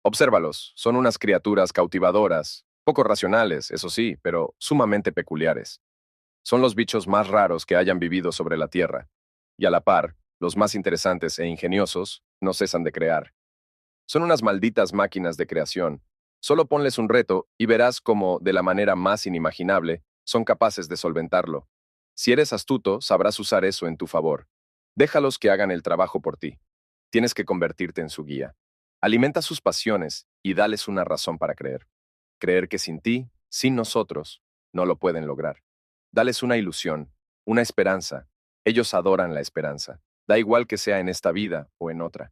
Obsérvalos, son unas criaturas cautivadoras, poco racionales, eso sí, pero sumamente peculiares. Son los bichos más raros que hayan vivido sobre la Tierra, y a la par, los más interesantes e ingeniosos no cesan de crear. Son unas malditas máquinas de creación. Solo ponles un reto y verás cómo, de la manera más inimaginable, son capaces de solventarlo. Si eres astuto, sabrás usar eso en tu favor. Déjalos que hagan el trabajo por ti. Tienes que convertirte en su guía. Alimenta sus pasiones y dales una razón para creer. Creer que sin ti, sin nosotros, no lo pueden lograr. Dales una ilusión, una esperanza. Ellos adoran la esperanza. Da igual que sea en esta vida o en otra.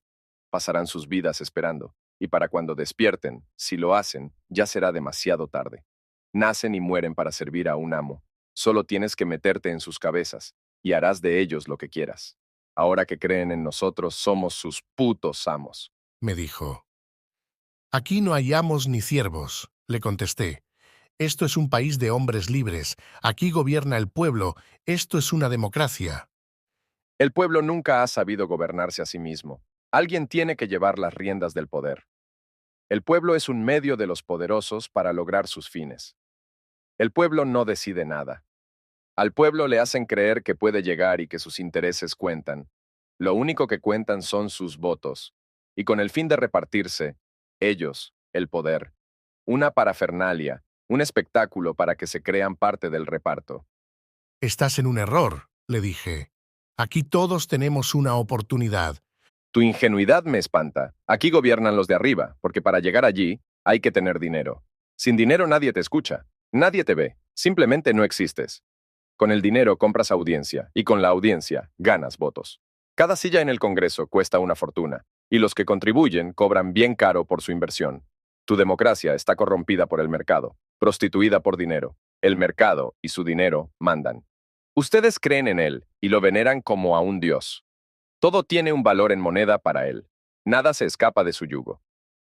Pasarán sus vidas esperando, y para cuando despierten, si lo hacen, ya será demasiado tarde. Nacen y mueren para servir a un amo. Solo tienes que meterte en sus cabezas, y harás de ellos lo que quieras. Ahora que creen en nosotros, somos sus putos amos. Me dijo. Aquí no hay amos ni siervos, le contesté. Esto es un país de hombres libres. Aquí gobierna el pueblo. Esto es una democracia. El pueblo nunca ha sabido gobernarse a sí mismo. Alguien tiene que llevar las riendas del poder. El pueblo es un medio de los poderosos para lograr sus fines. El pueblo no decide nada. Al pueblo le hacen creer que puede llegar y que sus intereses cuentan. Lo único que cuentan son sus votos. Y con el fin de repartirse, ellos, el poder. Una parafernalia, un espectáculo para que se crean parte del reparto. Estás en un error, le dije. Aquí todos tenemos una oportunidad. Tu ingenuidad me espanta. Aquí gobiernan los de arriba, porque para llegar allí hay que tener dinero. Sin dinero nadie te escucha, nadie te ve, simplemente no existes. Con el dinero compras audiencia, y con la audiencia ganas votos. Cada silla en el Congreso cuesta una fortuna, y los que contribuyen cobran bien caro por su inversión. Tu democracia está corrompida por el mercado, prostituida por dinero. El mercado y su dinero mandan. Ustedes creen en él y lo veneran como a un dios. Todo tiene un valor en moneda para él. Nada se escapa de su yugo.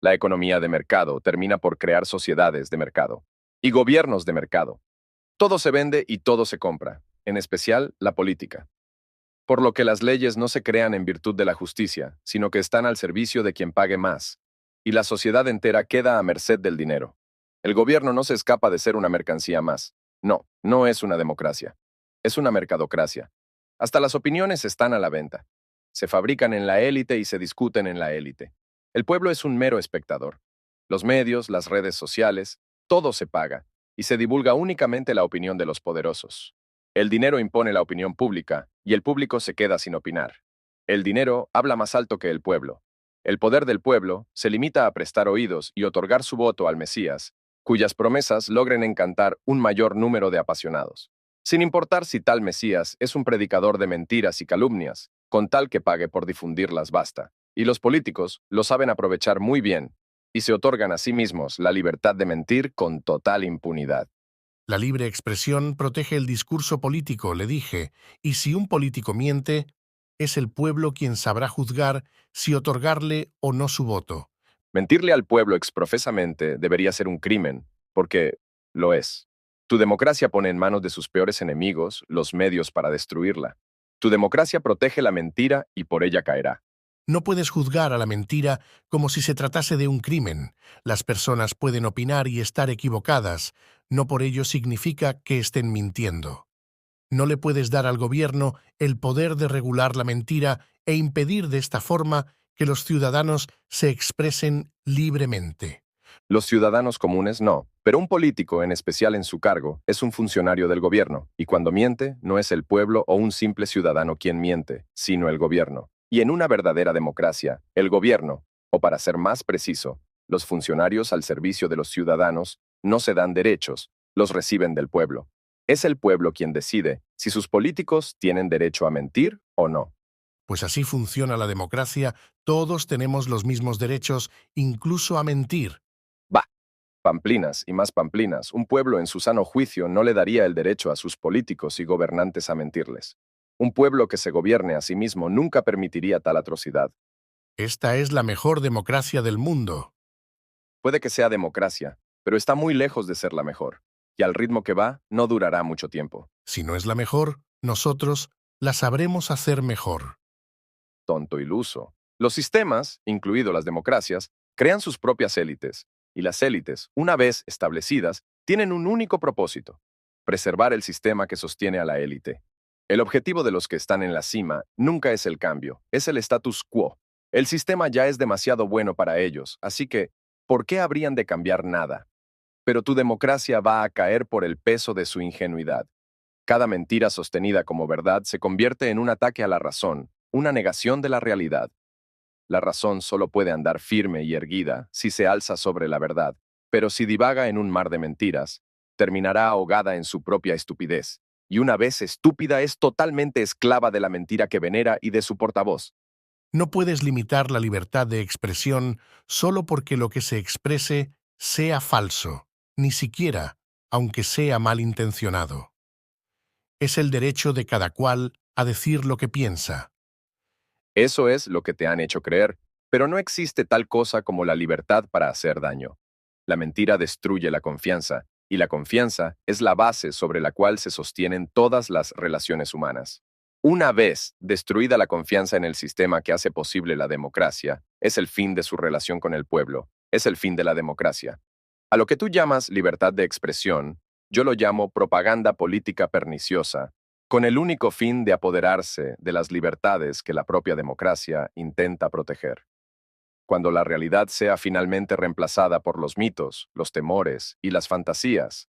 La economía de mercado termina por crear sociedades de mercado y gobiernos de mercado. Todo se vende y todo se compra, en especial la política. Por lo que las leyes no se crean en virtud de la justicia, sino que están al servicio de quien pague más, y la sociedad entera queda a merced del dinero. El gobierno no se escapa de ser una mercancía más. No, no es una democracia. Es una mercadocracia. Hasta las opiniones están a la venta. Se fabrican en la élite y se discuten en la élite. El pueblo es un mero espectador. Los medios, las redes sociales, todo se paga, y se divulga únicamente la opinión de los poderosos. El dinero impone la opinión pública, y el público se queda sin opinar. El dinero habla más alto que el pueblo. El poder del pueblo se limita a prestar oídos y otorgar su voto al Mesías, cuyas promesas logren encantar un mayor número de apasionados. Sin importar si tal Mesías es un predicador de mentiras y calumnias, con tal que pague por difundirlas basta. Y los políticos lo saben aprovechar muy bien, y se otorgan a sí mismos la libertad de mentir con total impunidad. La libre expresión protege el discurso político, le dije, y si un político miente, es el pueblo quien sabrá juzgar si otorgarle o no su voto. Mentirle al pueblo exprofesamente debería ser un crimen, porque lo es. Tu democracia pone en manos de sus peores enemigos los medios para destruirla. Tu democracia protege la mentira y por ella caerá. No puedes juzgar a la mentira como si se tratase de un crimen. Las personas pueden opinar y estar equivocadas. No por ello significa que estén mintiendo. No le puedes dar al gobierno el poder de regular la mentira e impedir de esta forma que los ciudadanos se expresen libremente. Los ciudadanos comunes no, pero un político, en especial en su cargo, es un funcionario del gobierno, y cuando miente, no es el pueblo o un simple ciudadano quien miente, sino el gobierno. Y en una verdadera democracia, el gobierno, o para ser más preciso, los funcionarios al servicio de los ciudadanos, no se dan derechos, los reciben del pueblo. Es el pueblo quien decide si sus políticos tienen derecho a mentir o no. Pues así funciona la democracia, todos tenemos los mismos derechos, incluso a mentir. Bah, Pamplinas y más pamplinas, un pueblo en su sano juicio no le daría el derecho a sus políticos y gobernantes a mentirles. Un pueblo que se gobierne a sí mismo nunca permitiría tal atrocidad. Esta es la mejor democracia del mundo. Puede que sea democracia, pero está muy lejos de ser la mejor, y al ritmo que va, no durará mucho tiempo. Si no es la mejor, nosotros la sabremos hacer mejor. Tonto iluso. Los sistemas, incluido las democracias, crean sus propias élites, y las élites, una vez establecidas, tienen un único propósito: preservar el sistema que sostiene a la élite. El objetivo de los que están en la cima nunca es el cambio, es el status quo. El sistema ya es demasiado bueno para ellos, así que, ¿por qué habrían de cambiar nada? Pero tu democracia va a caer por el peso de su ingenuidad. Cada mentira sostenida como verdad se convierte en un ataque a la razón, una negación de la realidad. La razón solo puede andar firme y erguida si se alza sobre la verdad, pero si divaga en un mar de mentiras, terminará ahogada en su propia estupidez, y una vez estúpida es totalmente esclava de la mentira que venera y de su portavoz. No puedes limitar la libertad de expresión solo porque lo que se exprese sea falso, ni siquiera, aunque sea malintencionado. Es el derecho de cada cual a decir lo que piensa. Eso es lo que te han hecho creer, pero no existe tal cosa como la libertad para hacer daño. La mentira destruye la confianza, y la confianza es la base sobre la cual se sostienen todas las relaciones humanas. Una vez destruida la confianza en el sistema que hace posible la democracia, es el fin de su relación con el pueblo, es el fin de la democracia. A lo que tú llamas libertad de expresión, yo lo llamo propaganda política perniciosa, con el único fin de apoderarse de las libertades que la propia democracia intenta proteger. Cuando la realidad sea finalmente reemplazada por los mitos, los temores y las fantasías,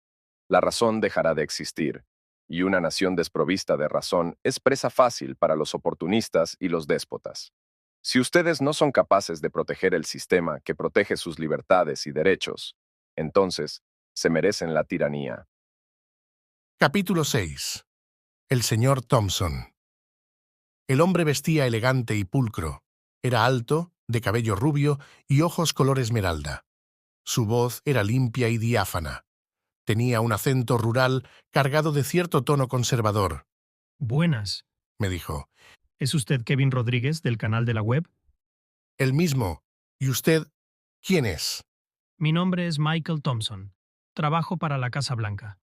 la razón dejará de existir, y una nación desprovista de razón es presa fácil para los oportunistas y los déspotas. Si ustedes no son capaces de proteger el sistema que protege sus libertades y derechos, entonces se merecen la tiranía. Capítulo 6. El señor Thompson. El hombre vestía elegante y pulcro. Era alto, de cabello rubio y ojos color esmeralda. Su voz era limpia y diáfana. Tenía un acento rural cargado de cierto tono conservador. Buenas. Me dijo. ¿Es usted Kevin Rodríguez del canal de la web? El mismo. ¿Y usted quién es? Mi nombre es Michael Thompson. Trabajo para la Casa Blanca.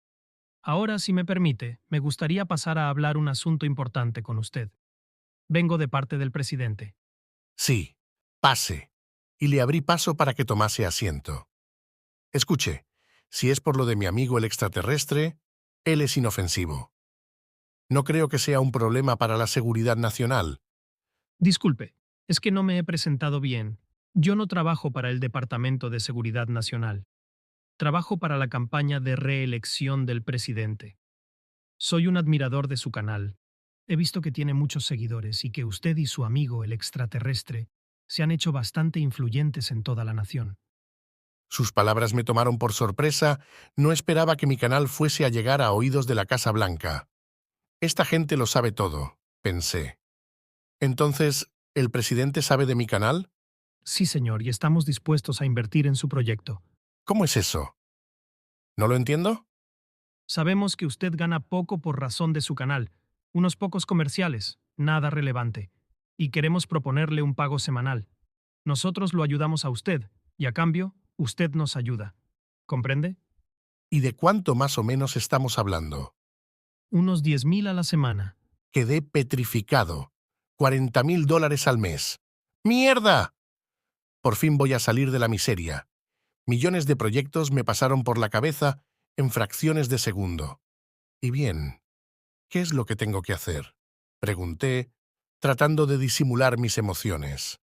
Ahora, si me permite, me gustaría pasar a hablar un asunto importante con usted. Vengo de parte del presidente. Sí, pase. Y le abrí paso para que tomase asiento. Escuche, si es por lo de mi amigo el extraterrestre, él es inofensivo. No creo que sea un problema para la seguridad nacional. Disculpe, es que no me he presentado bien. Yo no trabajo para el Departamento de Seguridad Nacional. Trabajo para la campaña de reelección del presidente. Soy un admirador de su canal. He visto que tiene muchos seguidores y que usted y su amigo, el extraterrestre, se han hecho bastante influyentes en toda la nación. Sus palabras me tomaron por sorpresa. No esperaba que mi canal fuese a llegar a oídos de la Casa Blanca. Esta gente lo sabe todo, pensé. Entonces, ¿el presidente sabe de mi canal? Sí, señor, y estamos dispuestos a invertir en su proyecto. ¿Cómo es eso? ¿No lo entiendo? Sabemos que usted gana poco por razón de su canal, unos pocos comerciales, nada relevante, y queremos proponerle un pago semanal. Nosotros lo ayudamos a usted, y a cambio, usted nos ayuda. ¿Comprende? ¿Y de cuánto más o menos estamos hablando? Unos 10,000 a la semana. Quedé petrificado. $40,000 al mes. ¡Mierda! Por fin voy a salir de la miseria. Millones de proyectos me pasaron por la cabeza en fracciones de segundo. Y bien, ¿qué es lo que tengo que hacer? Pregunté, tratando de disimular mis emociones.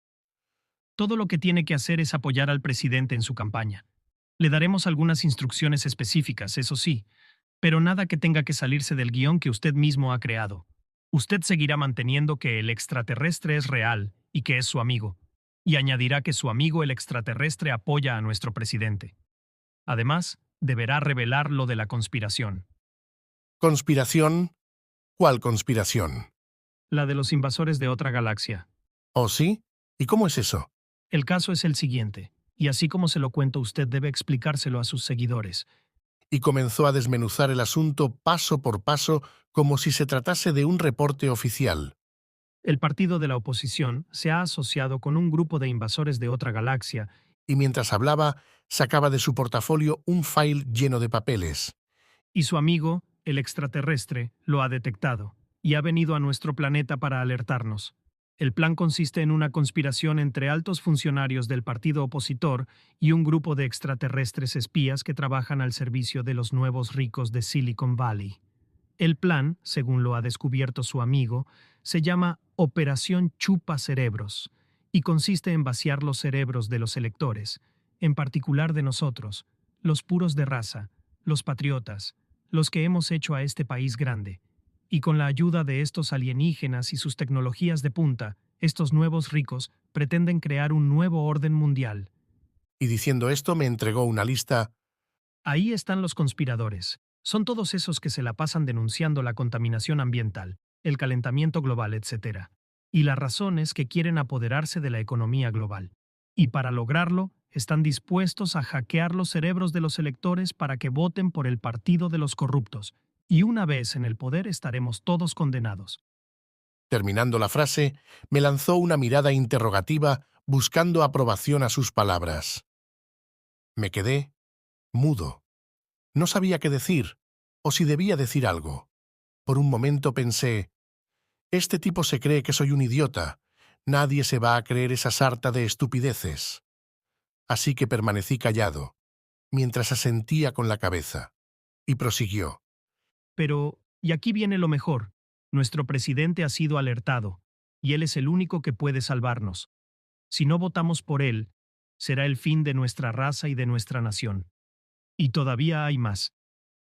Todo lo que tiene que hacer es apoyar al presidente en su campaña. Le daremos algunas instrucciones específicas, eso sí, pero nada que tenga que salirse del guión que usted mismo ha creado. Usted seguirá manteniendo que el extraterrestre es real y que es su amigo, y añadirá que su amigo el extraterrestre apoya a nuestro presidente. Además, deberá revelar lo de la conspiración, ¿Conspiración? ¿Cuál conspiración? la de los invasores de otra galaxia. ¿Oh, sí? ¿Y cómo es eso? El caso es el siguiente. Y así como se lo cuento, usted debe explicárselo a sus seguidores. Y comenzó a desmenuzar el asunto paso por paso como si se tratase de un reporte oficial. El partido de la oposición se ha asociado con un grupo de invasores de otra galaxia Y mientras hablaba, sacaba de su portafolio un file lleno de papeles. y su amigo, el extraterrestre, lo ha detectado y ha venido a nuestro planeta para alertarnos. El plan consiste en una conspiración entre altos funcionarios del partido opositor y un grupo de extraterrestres espías que trabajan al servicio de los nuevos ricos de Silicon Valley. El plan, según lo ha descubierto su amigo, se llama Operación Chupa Cerebros y consiste en vaciar los cerebros de los electores, en particular de nosotros, los puros de raza, los patriotas, los que hemos hecho a este país grande. Y con la ayuda de estos alienígenas y sus tecnologías de punta, estos nuevos ricos pretenden crear un nuevo orden mundial. Y diciendo esto me entregó una lista. Ahí están los conspiradores. Son todos esos que se la pasan denunciando la contaminación ambiental, el calentamiento global, etc. Y la razón es que quieren apoderarse de la economía global. Y para lograrlo, están dispuestos a hackear los cerebros de los electores para que voten por el partido de los corruptos. Y una vez en el poder estaremos todos condenados. Terminando la frase, me lanzó una mirada interrogativa buscando aprobación a sus palabras. Me quedé mudo. No sabía qué decir, o si debía decir algo. Por un momento pensé, este tipo se cree que soy un idiota. Nadie se va a creer esa sarta de estupideces. Así que permanecí callado, mientras asentía con la cabeza. Y prosiguió. Pero, y aquí viene lo mejor, nuestro presidente ha sido alertado, y él es el único que puede salvarnos. Si no votamos por él, será el fin de nuestra raza y de nuestra nación. Y todavía hay más.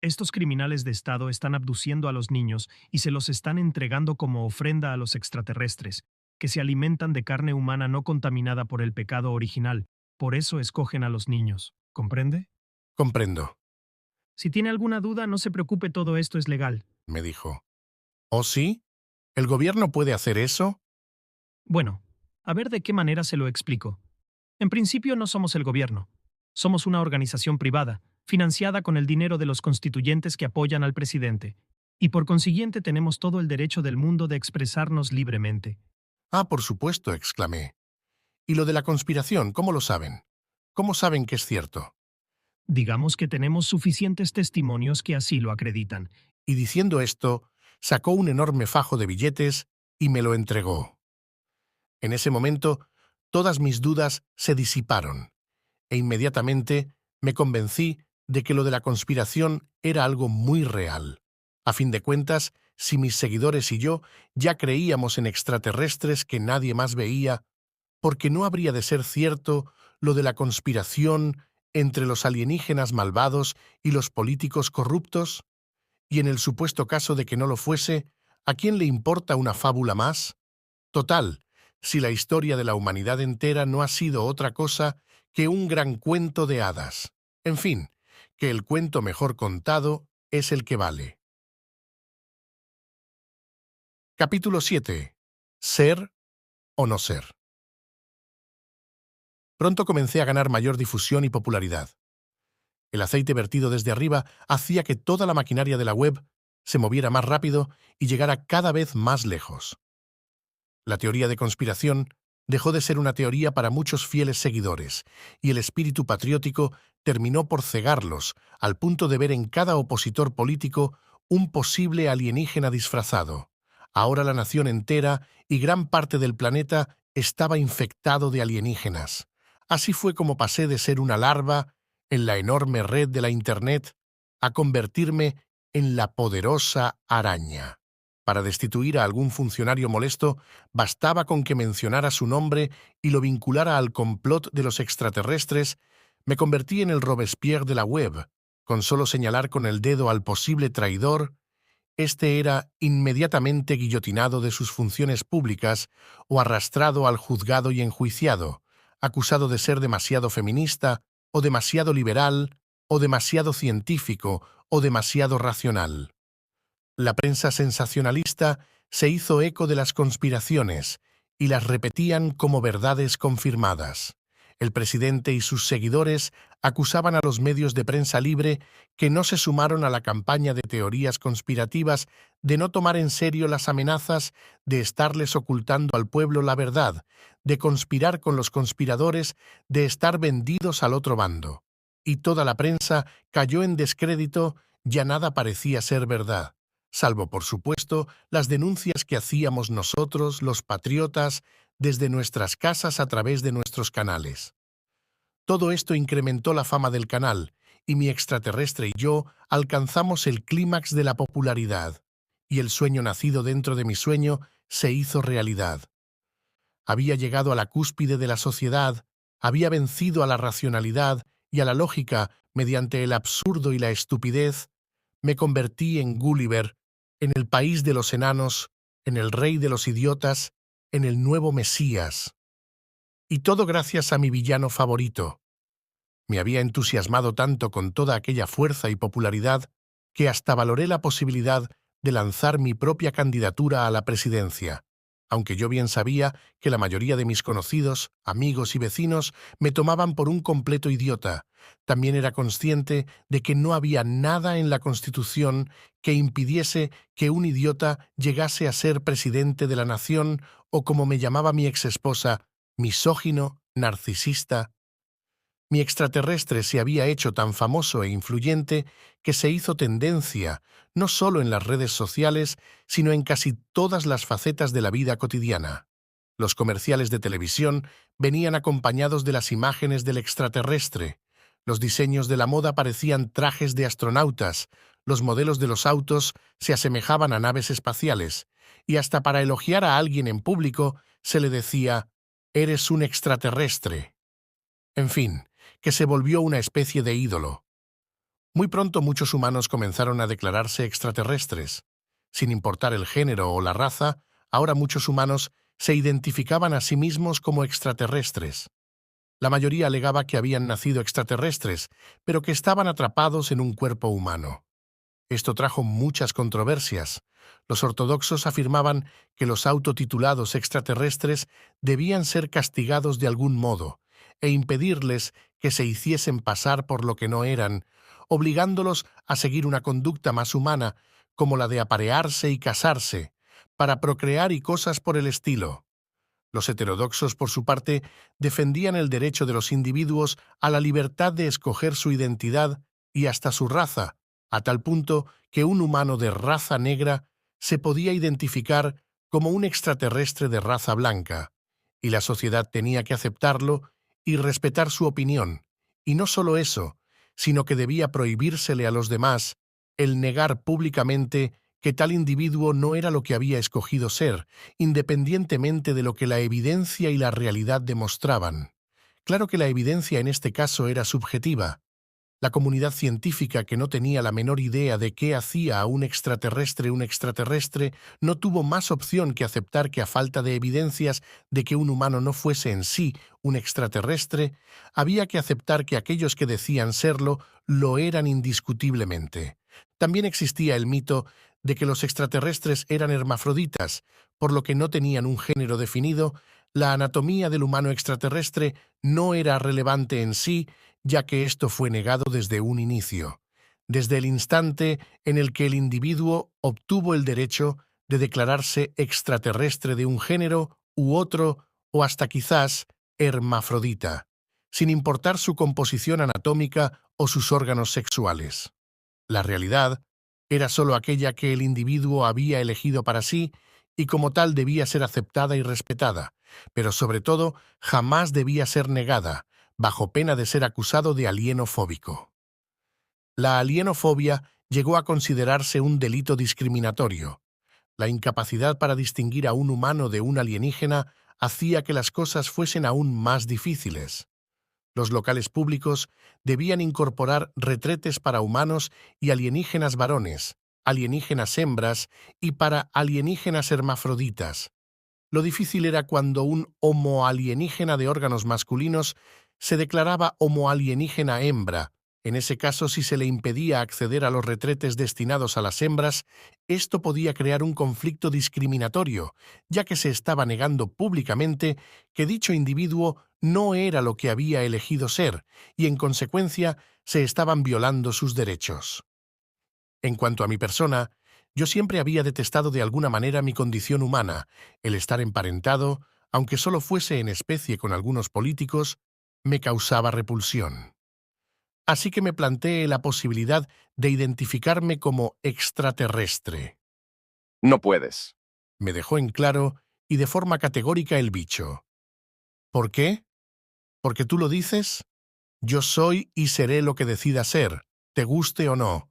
Estos criminales de Estado están abduciendo a los niños y se los están entregando como ofrenda a los extraterrestres, que se alimentan de carne humana no contaminada por el pecado original. Por eso escogen a los niños. ¿Comprende? Comprendo, Si tiene alguna duda, no se preocupe, todo esto es legal. me dijo. ¿Oh, sí? ¿El gobierno puede hacer eso? Bueno, a ver de qué manera se lo explico. En principio no somos el gobierno. Somos una organización privada, financiada con el dinero de los constituyentes que apoyan al presidente. Y por consiguiente tenemos todo el derecho del mundo de expresarnos libremente. Ah, por supuesto, exclamé. ¿Y lo de la conspiración, cómo lo saben? ¿Cómo saben que es cierto? Digamos que tenemos suficientes testimonios que así lo acreditan. Y diciendo esto, sacó un enorme fajo de billetes y me lo entregó. En ese momento, todas mis dudas se disiparon, e inmediatamente me convencí de que lo de la conspiración era algo muy real. A fin de cuentas, si mis seguidores y yo ya creíamos en extraterrestres que nadie más veía, ¿por qué no habría de ser cierto lo de la conspiración entre los alienígenas malvados y los políticos corruptos? Y en el supuesto caso de que no lo fuese, ¿a quién le importa una fábula más? Total, si la historia de la humanidad entera no ha sido otra cosa que un gran cuento de hadas. En fin, que el cuento mejor contado es el que vale. Capítulo 7. ¿Ser o no ser? Pronto comencé a ganar mayor difusión y popularidad. El aceite vertido desde arriba hacía que toda la maquinaria de la web se moviera más rápido y llegara cada vez más lejos. La teoría de conspiración dejó de ser una teoría para muchos fieles seguidores, y el espíritu patriótico terminó por cegarlos, al punto de ver en cada opositor político un posible alienígena disfrazado. Ahora la nación entera y gran parte del planeta estaba infectado de alienígenas. Así fue como pasé de ser una larva en la enorme red de la Internet a convertirme en la poderosa araña. Para destituir a algún funcionario molesto, bastaba con que mencionara su nombre y lo vinculara al complot de los extraterrestres. Me convertí en el Robespierre de la web. Con solo señalar con el dedo al posible traidor, este era inmediatamente guillotinado de sus funciones públicas o arrastrado al juzgado y enjuiciado, acusado de ser demasiado feminista, o demasiado liberal, o demasiado científico, o demasiado racional. La prensa sensacionalista se hizo eco de las conspiraciones y las repetían como verdades confirmadas. El presidente y sus seguidores acusaban a los medios de prensa libre que no se sumaron a la campaña de teorías conspirativas, de no tomar en serio las amenazas, de estarles ocultando al pueblo la verdad, de conspirar con los conspiradores, de estar vendidos al otro bando. Y toda la prensa cayó en descrédito, ya nada parecía ser verdad, salvo, por supuesto, las denuncias que hacíamos nosotros, los patriotas, desde nuestras casas a través de nuestros canales. Todo esto incrementó la fama del canal, y mi extraterrestre y yo alcanzamos el clímax de la popularidad, y el sueño nacido dentro de mi sueño se hizo realidad. Había llegado a la cúspide de la sociedad, había vencido a la racionalidad y a la lógica mediante el absurdo y la estupidez. Me convertí en Gulliver, en el país de los enanos, en el rey de los idiotas, en el nuevo Mesías. Y todo gracias a mi villano favorito. Me había entusiasmado tanto con toda aquella fuerza y popularidad que hasta valoré la posibilidad de lanzar mi propia candidatura a la presidencia, aunque yo bien sabía que la mayoría de mis conocidos, amigos y vecinos me tomaban por un completo idiota. También era consciente de que no había nada en la Constitución que impidiese que un idiota llegase a ser presidente de la nación o, como me llamaba mi exesposa, misógino, narcisista. Mi extraterrestre se había hecho tan famoso e influyente que se hizo tendencia, no solo en las redes sociales, sino en casi todas las facetas de la vida cotidiana. Los comerciales de televisión venían acompañados de las imágenes del extraterrestre. Los diseños de la moda parecían trajes de astronautas, los modelos de los autos se asemejaban a naves espaciales, y hasta para elogiar a alguien en público se le decía: «Eres un extraterrestre». En fin, que se volvió una especie de ídolo. Muy pronto muchos humanos comenzaron a declararse extraterrestres. Sin importar el género o la raza, ahora muchos humanos se identificaban a sí mismos como extraterrestres. La mayoría alegaba que habían nacido extraterrestres, pero que estaban atrapados en un cuerpo humano. Esto trajo muchas controversias. Los ortodoxos afirmaban que los autotitulados extraterrestres debían ser castigados de algún modo e impedirles que se hiciesen pasar por lo que no eran, obligándolos a seguir una conducta más humana, como la de aparearse y casarse, para procrear y cosas por el estilo. Los heterodoxos, por su parte, defendían el derecho de los individuos a la libertad de escoger su identidad y hasta su raza, a tal punto que un humano de raza negra se podía identificar como un extraterrestre de raza blanca, y la sociedad tenía que aceptarlo y respetar su opinión. Y no solo eso, sino que debía prohibírsele a los demás el negar públicamente que tal individuo no era lo que había escogido ser, independientemente de lo que la evidencia y la realidad demostraban. Claro que la evidencia en este caso era subjetiva. La comunidad científica, que no tenía la menor idea de qué hacía a un extraterrestre, no tuvo más opción que aceptar que, a falta de evidencias de que un humano no fuese en sí un extraterrestre, había que aceptar que aquellos que decían serlo lo eran indiscutiblemente. También existía el mito de que los extraterrestres eran hermafroditas, por lo que no tenían un género definido. La anatomía del humano extraterrestre no era relevante en sí, ya que esto fue negado desde un inicio, desde el instante en el que el individuo obtuvo el derecho de declararse extraterrestre de un género u otro, o hasta quizás hermafrodita, sin importar su composición anatómica o sus órganos sexuales. La realidad era solo aquella que el individuo había elegido para sí, y como tal debía ser aceptada y respetada, pero sobre todo jamás debía ser negada, bajo pena de ser acusado de alienofóbico. La alienofobia llegó a considerarse un delito discriminatorio. La incapacidad para distinguir a un humano de un alienígena hacía que las cosas fuesen aún más difíciles. Los locales públicos debían incorporar retretes para humanos y alienígenas varones, alienígenas hembras y para alienígenas hermafroditas. Lo difícil era cuando un homo alienígena de órganos masculinos se declaraba homo alienígena hembra. En ese caso, si se le impedía acceder a los retretes destinados a las hembras, esto podía crear un conflicto discriminatorio, ya que se estaba negando públicamente que dicho individuo no era lo que había elegido ser y, en consecuencia, se estaban violando sus derechos. En cuanto a mi persona, yo siempre había detestado de alguna manera mi condición humana, el estar emparentado, aunque solo fuese en especie con algunos políticos, me causaba repulsión. Así que me planteé la posibilidad de identificarme como extraterrestre. No puedes. Me dejó en claro y de forma categórica el bicho. ¿Por qué? ¿Porque tú lo dices? Yo soy y seré lo que decida ser, te guste o no,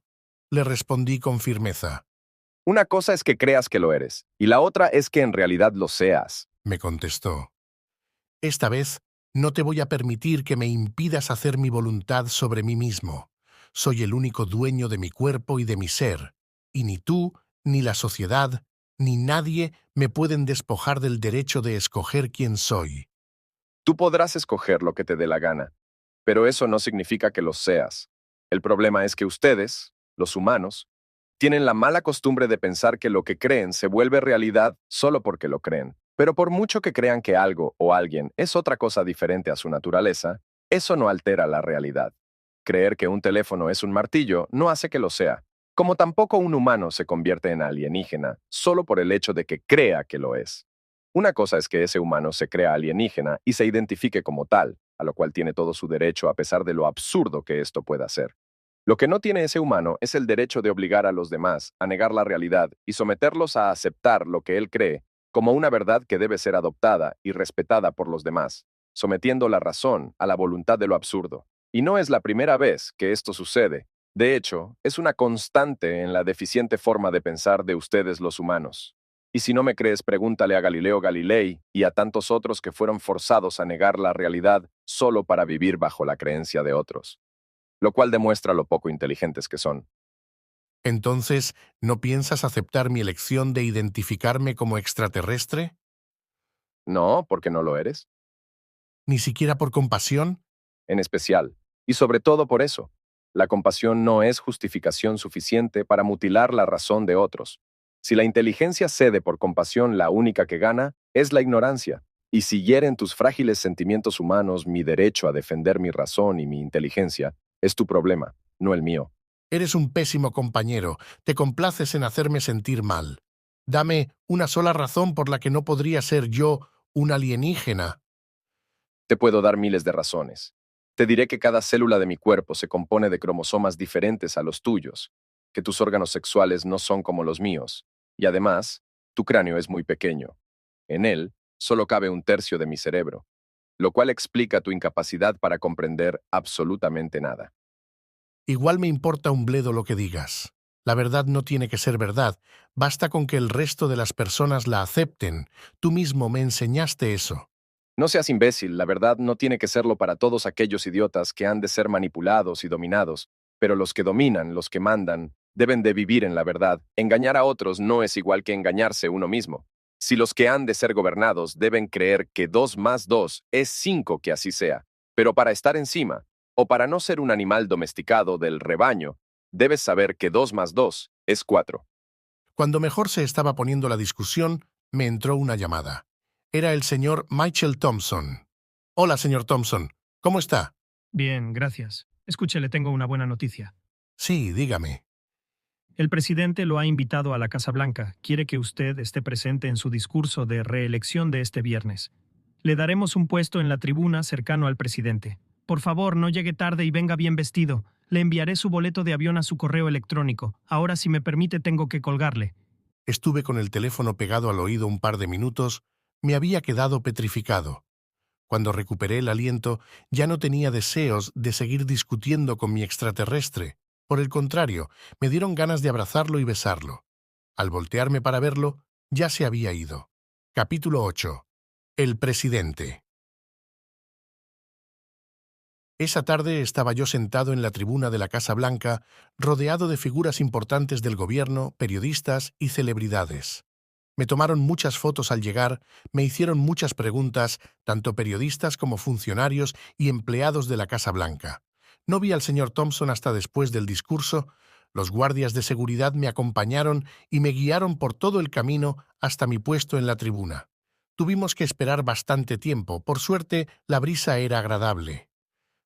le respondí con firmeza. Una cosa es que creas que lo eres, y la otra es que en realidad lo seas. Me contestó. Esta vez no te voy a permitir que me impidas hacer mi voluntad sobre mí mismo. Soy el único dueño de mi cuerpo y de mi ser, y ni tú, ni la sociedad, ni nadie me pueden despojar del derecho de escoger quién soy. Tú podrás escoger lo que te dé la gana, pero eso no significa que lo seas. El problema es que ustedes, los humanos, tienen la mala costumbre de pensar que lo que creen se vuelve realidad solo porque lo creen. Pero por mucho que crean que algo o alguien es otra cosa diferente a su naturaleza, eso no altera la realidad. Creer que un teléfono es un martillo no hace que lo sea, como tampoco un humano se convierte en alienígena solo por el hecho de que crea que lo es. Una cosa es que ese humano se crea alienígena y se identifique como tal, a lo cual tiene todo su derecho a pesar de lo absurdo que esto pueda ser. Lo que no tiene ese humano es el derecho de obligar a los demás a negar la realidad y someterlos a aceptar lo que él cree como una verdad que debe ser adoptada y respetada por los demás, sometiendo la razón a la voluntad de lo absurdo. Y no es la primera vez que esto sucede. De hecho, es una constante en la deficiente forma de pensar de ustedes los humanos. Y si no me crees, pregúntale a Galileo Galilei y a tantos otros que fueron forzados a negar la realidad solo para vivir bajo la creencia de otros, lo cual demuestra lo poco inteligentes que son. Entonces, ¿no piensas aceptar mi elección de identificarme como extraterrestre? No, porque no lo eres, ¿Ni siquiera por compasión? en especial, y sobre todo por eso. La compasión no es justificación suficiente para mutilar la razón de otros. Si la inteligencia cede por compasión, la única que gana es la ignorancia. Y si hieren tus frágiles sentimientos humanos mi derecho a defender mi razón y mi inteligencia, es tu problema, no el mío. Eres un pésimo compañero, te complaces en hacerme sentir mal. Dame una sola razón por la que no podría ser yo un alienígena. Te puedo dar miles de razones. Te diré que cada célula de mi cuerpo se compone de cromosomas diferentes a los tuyos, que tus órganos sexuales no son como los míos, y además, tu cráneo es muy pequeño. En él solo cabe un tercio de mi cerebro, lo cual explica tu incapacidad para comprender absolutamente nada. Igual me importa un bledo lo que digas. La verdad no tiene que ser verdad, basta con que el resto de las personas la acepten. Tú mismo me enseñaste eso. No seas imbécil, la verdad no tiene que serlo para todos aquellos idiotas que han de ser manipulados y dominados, pero los que dominan, los que mandan, deben de vivir en la verdad. Engañar a otros no es igual que engañarse uno mismo. Si los que han de ser gobernados deben creer que 2 más 2 es 5, que así sea, pero para estar encima, o para no ser un animal domesticado del rebaño, debes saber que 2 más 2 es 4. Cuando mejor se estaba poniendo la discusión, me entró una llamada. Era el señor Michael Thompson. Hola, señor Thompson. ¿Cómo está? Bien, gracias. Escuche, le tengo una buena noticia. Sí, dígame. El presidente lo ha invitado a la Casa Blanca. Quiere que usted esté presente en su discurso de reelección de este viernes. Le daremos un puesto en la tribuna cercano al presidente. Por favor, no llegue tarde y venga bien vestido. Le enviaré su boleto de avión a su correo electrónico. Ahora, si me permite, tengo que colgarle. Estuve con el teléfono pegado al oído un par de minutos. Me había quedado petrificado. Cuando recuperé el aliento, ya no tenía deseos de seguir discutiendo con mi extraterrestre. Por el contrario, me dieron ganas de abrazarlo y besarlo. Al voltearme para verlo, ya se había ido. Capítulo 8. El presidente. Esa tarde estaba yo sentado en la tribuna de la Casa Blanca, rodeado de figuras importantes del gobierno, periodistas y celebridades. Me tomaron muchas fotos al llegar, me hicieron muchas preguntas, tanto periodistas como funcionarios y empleados de la Casa Blanca. No vi al señor Thompson hasta después del discurso. Los guardias de seguridad me acompañaron y me guiaron por todo el camino hasta mi puesto en la tribuna. Tuvimos que esperar bastante tiempo. Por suerte, la brisa era agradable.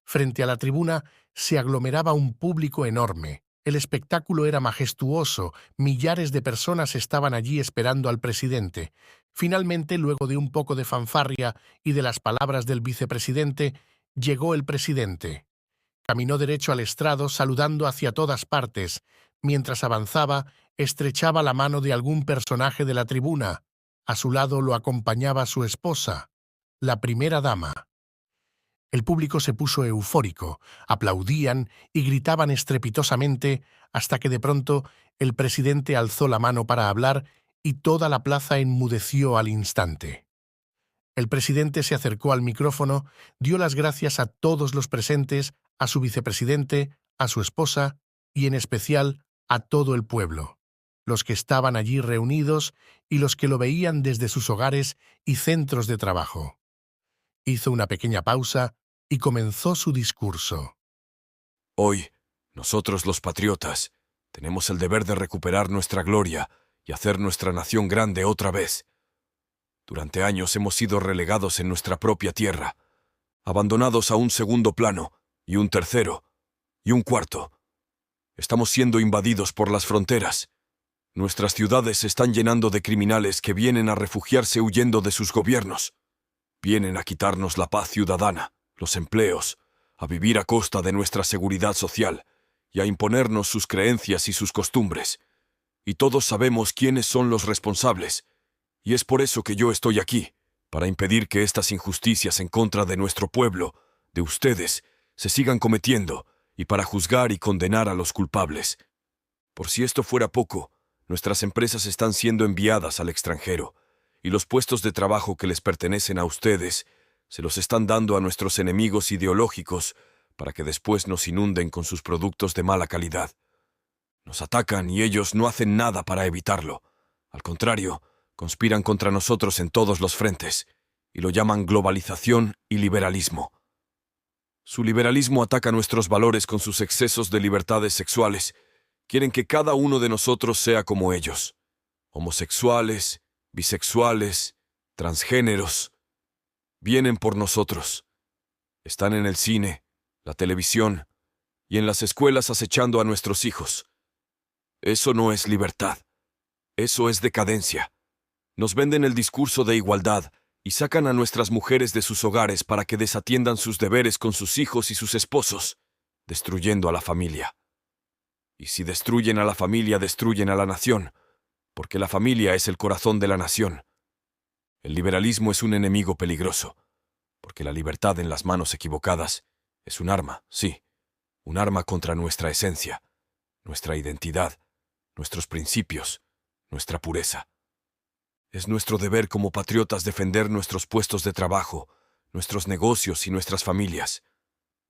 Frente a la tribuna se aglomeraba un público enorme. El espectáculo era majestuoso. Millares de personas estaban allí esperando al presidente. Finalmente, luego de un poco de fanfarria y de las palabras del vicepresidente, llegó el presidente. Caminó derecho al estrado, saludando hacia todas partes. Mientras avanzaba, estrechaba la mano de algún personaje de la tribuna. A su lado lo acompañaba su esposa, la primera dama. El público se puso eufórico, aplaudían y gritaban estrepitosamente hasta que de pronto el presidente alzó la mano para hablar y toda la plaza enmudeció al instante. El presidente se acercó al micrófono, dio las gracias a todos los presentes, a su vicepresidente, a su esposa y en especial a todo el pueblo, los que estaban allí reunidos y los que lo veían desde sus hogares y centros de trabajo. Hizo una pequeña pausa y comenzó su discurso. Hoy, nosotros los patriotas, tenemos el deber de recuperar nuestra gloria y hacer nuestra nación grande otra vez. Durante años hemos sido relegados en nuestra propia tierra, abandonados a un segundo plano, y un tercero, y un cuarto. Estamos siendo invadidos por las fronteras. Nuestras ciudades se están llenando de criminales que vienen a refugiarse huyendo de sus gobiernos. Vienen a quitarnos la paz ciudadana, los empleos, a vivir a costa de nuestra seguridad social y a imponernos sus creencias y sus costumbres. Y todos sabemos quiénes son los responsables, y es por eso que yo estoy aquí, para impedir que estas injusticias en contra de nuestro pueblo, de ustedes, se sigan cometiendo, y para juzgar y condenar a los culpables. Por si esto fuera poco, nuestras empresas están siendo enviadas al extranjero, y los puestos de trabajo que les pertenecen a ustedes se los están dando a nuestros enemigos ideológicos para que después nos inunden con sus productos de mala calidad. Nos atacan y ellos no hacen nada para evitarlo. Al contrario, conspiran contra nosotros en todos los frentes, y lo llaman globalización y liberalismo. Su liberalismo ataca nuestros valores con sus excesos de libertades sexuales. Quieren que cada uno de nosotros sea como ellos. Homosexuales, bisexuales, transgéneros. Vienen por nosotros. Están en el cine, la televisión y en las escuelas acechando a nuestros hijos. Eso no es libertad. Eso es decadencia. Nos venden el discurso de igualdad y sacan a nuestras mujeres de sus hogares para que desatiendan sus deberes con sus hijos y sus esposos, destruyendo a la familia. Y si destruyen a la familia, destruyen a la nación, porque la familia es el corazón de la nación. El liberalismo es un enemigo peligroso, porque la libertad en las manos equivocadas es un arma, sí, un arma contra nuestra esencia, nuestra identidad, nuestros principios, nuestra pureza. Es nuestro deber como patriotas defender nuestros puestos de trabajo, nuestros negocios y nuestras familias.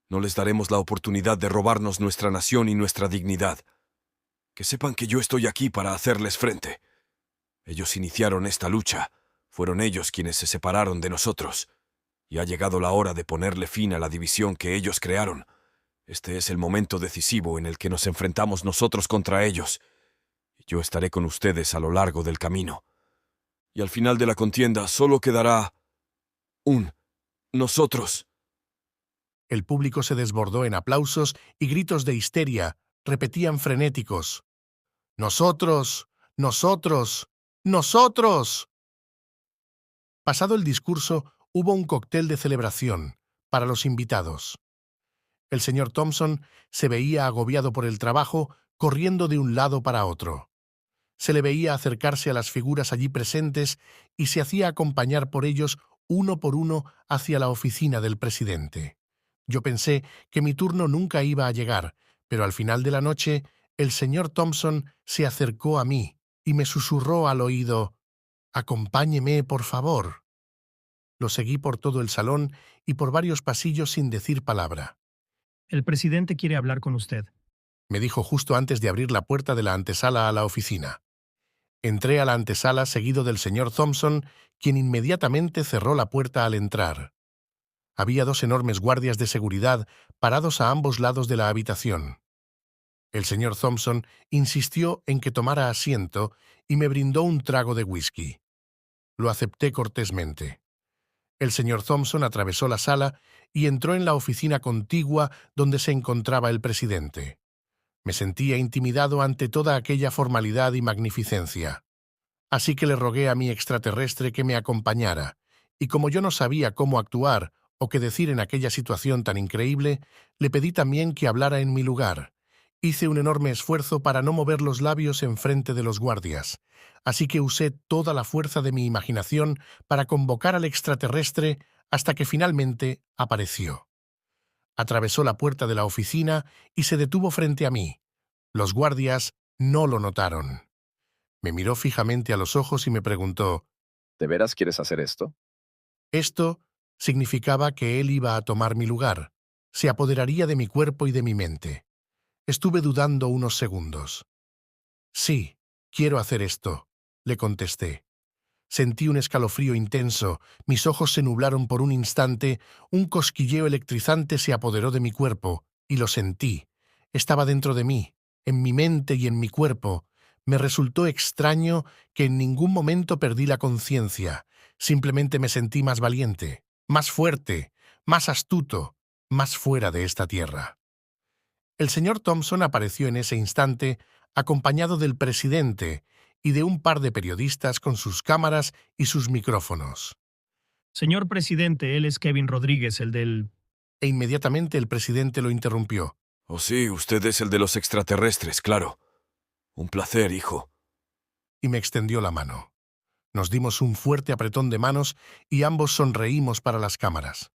No les daremos la oportunidad de robarnos nuestra nación y nuestra dignidad. Que sepan que yo estoy aquí para hacerles frente. Ellos iniciaron esta lucha, fueron ellos quienes se separaron de nosotros, y ha llegado la hora de ponerle fin a la división que ellos crearon. Este es el momento decisivo en el que nos enfrentamos nosotros contra ellos, y yo estaré con ustedes a lo largo del camino. Y al final de la contienda solo quedará un nosotros. El público se desbordó en aplausos y gritos de histeria. Repetían frenéticos: «¡Nosotros! ¡Nosotros! ¡Nosotros!». Pasado el discurso, hubo un cóctel de celebración para los invitados. El señor Thompson se veía agobiado por el trabajo, corriendo de un lado para otro. Se le veía acercarse a las figuras allí presentes y se hacía acompañar por ellos uno por uno hacia la oficina del presidente. Yo pensé que mi turno nunca iba a llegar, pero al final de la noche el señor Thompson se acercó a mí y me susurró al oído: «Acompáñeme, por favor». Lo seguí por todo el salón y por varios pasillos sin decir palabra. El presidente quiere hablar con usted. Me dijo justo antes de abrir la puerta de la antesala a la oficina. Entré a la antesala seguido del señor Thompson, quien inmediatamente cerró la puerta al entrar. Había 2 enormes guardias de seguridad parados a ambos lados de la habitación. El señor Thompson insistió en que tomara asiento y me brindó un trago de whisky. Lo acepté cortésmente. El señor Thompson atravesó la sala y entró en la oficina contigua donde se encontraba el presidente. Me sentía intimidado ante toda aquella formalidad y magnificencia. Así que le rogué a mi extraterrestre que me acompañara, y como yo no sabía cómo actuar o qué decir en aquella situación tan increíble, le pedí también que hablara en mi lugar. Hice un enorme esfuerzo para no mover los labios en frente de los guardias, así que usé toda la fuerza de mi imaginación para convocar al extraterrestre hasta que finalmente apareció. Atravesó la puerta de la oficina y se detuvo frente a mí. Los guardias no lo notaron. Me miró fijamente a los ojos y me preguntó, ¿De veras quieres hacer esto? esto significaba que él iba a tomar mi lugar, se apoderaría de mi cuerpo y de mi mente. Estuve dudando unos segundos. Sí, quiero hacer esto, le contesté. Sentí un escalofrío intenso, mis ojos se nublaron por un instante, un cosquilleo electrizante se apoderó de mi cuerpo, y lo sentí. Estaba dentro de mí, en mi mente y en mi cuerpo. Me resultó extraño que en ningún momento perdí la conciencia. Simplemente me sentí más valiente, más fuerte, más astuto, más fuera de esta tierra. El señor Thompson apareció en ese instante, acompañado del presidente y de un par de periodistas con sus cámaras y sus micrófonos. Señor presidente, él es Kevin Rodríguez, el del... E inmediatamente el presidente lo interrumpió. Oh sí, usted es el de los extraterrestres, claro. Un placer, hijo. Y me extendió la mano. Nos dimos un fuerte apretón de manos y ambos sonreímos para las cámaras.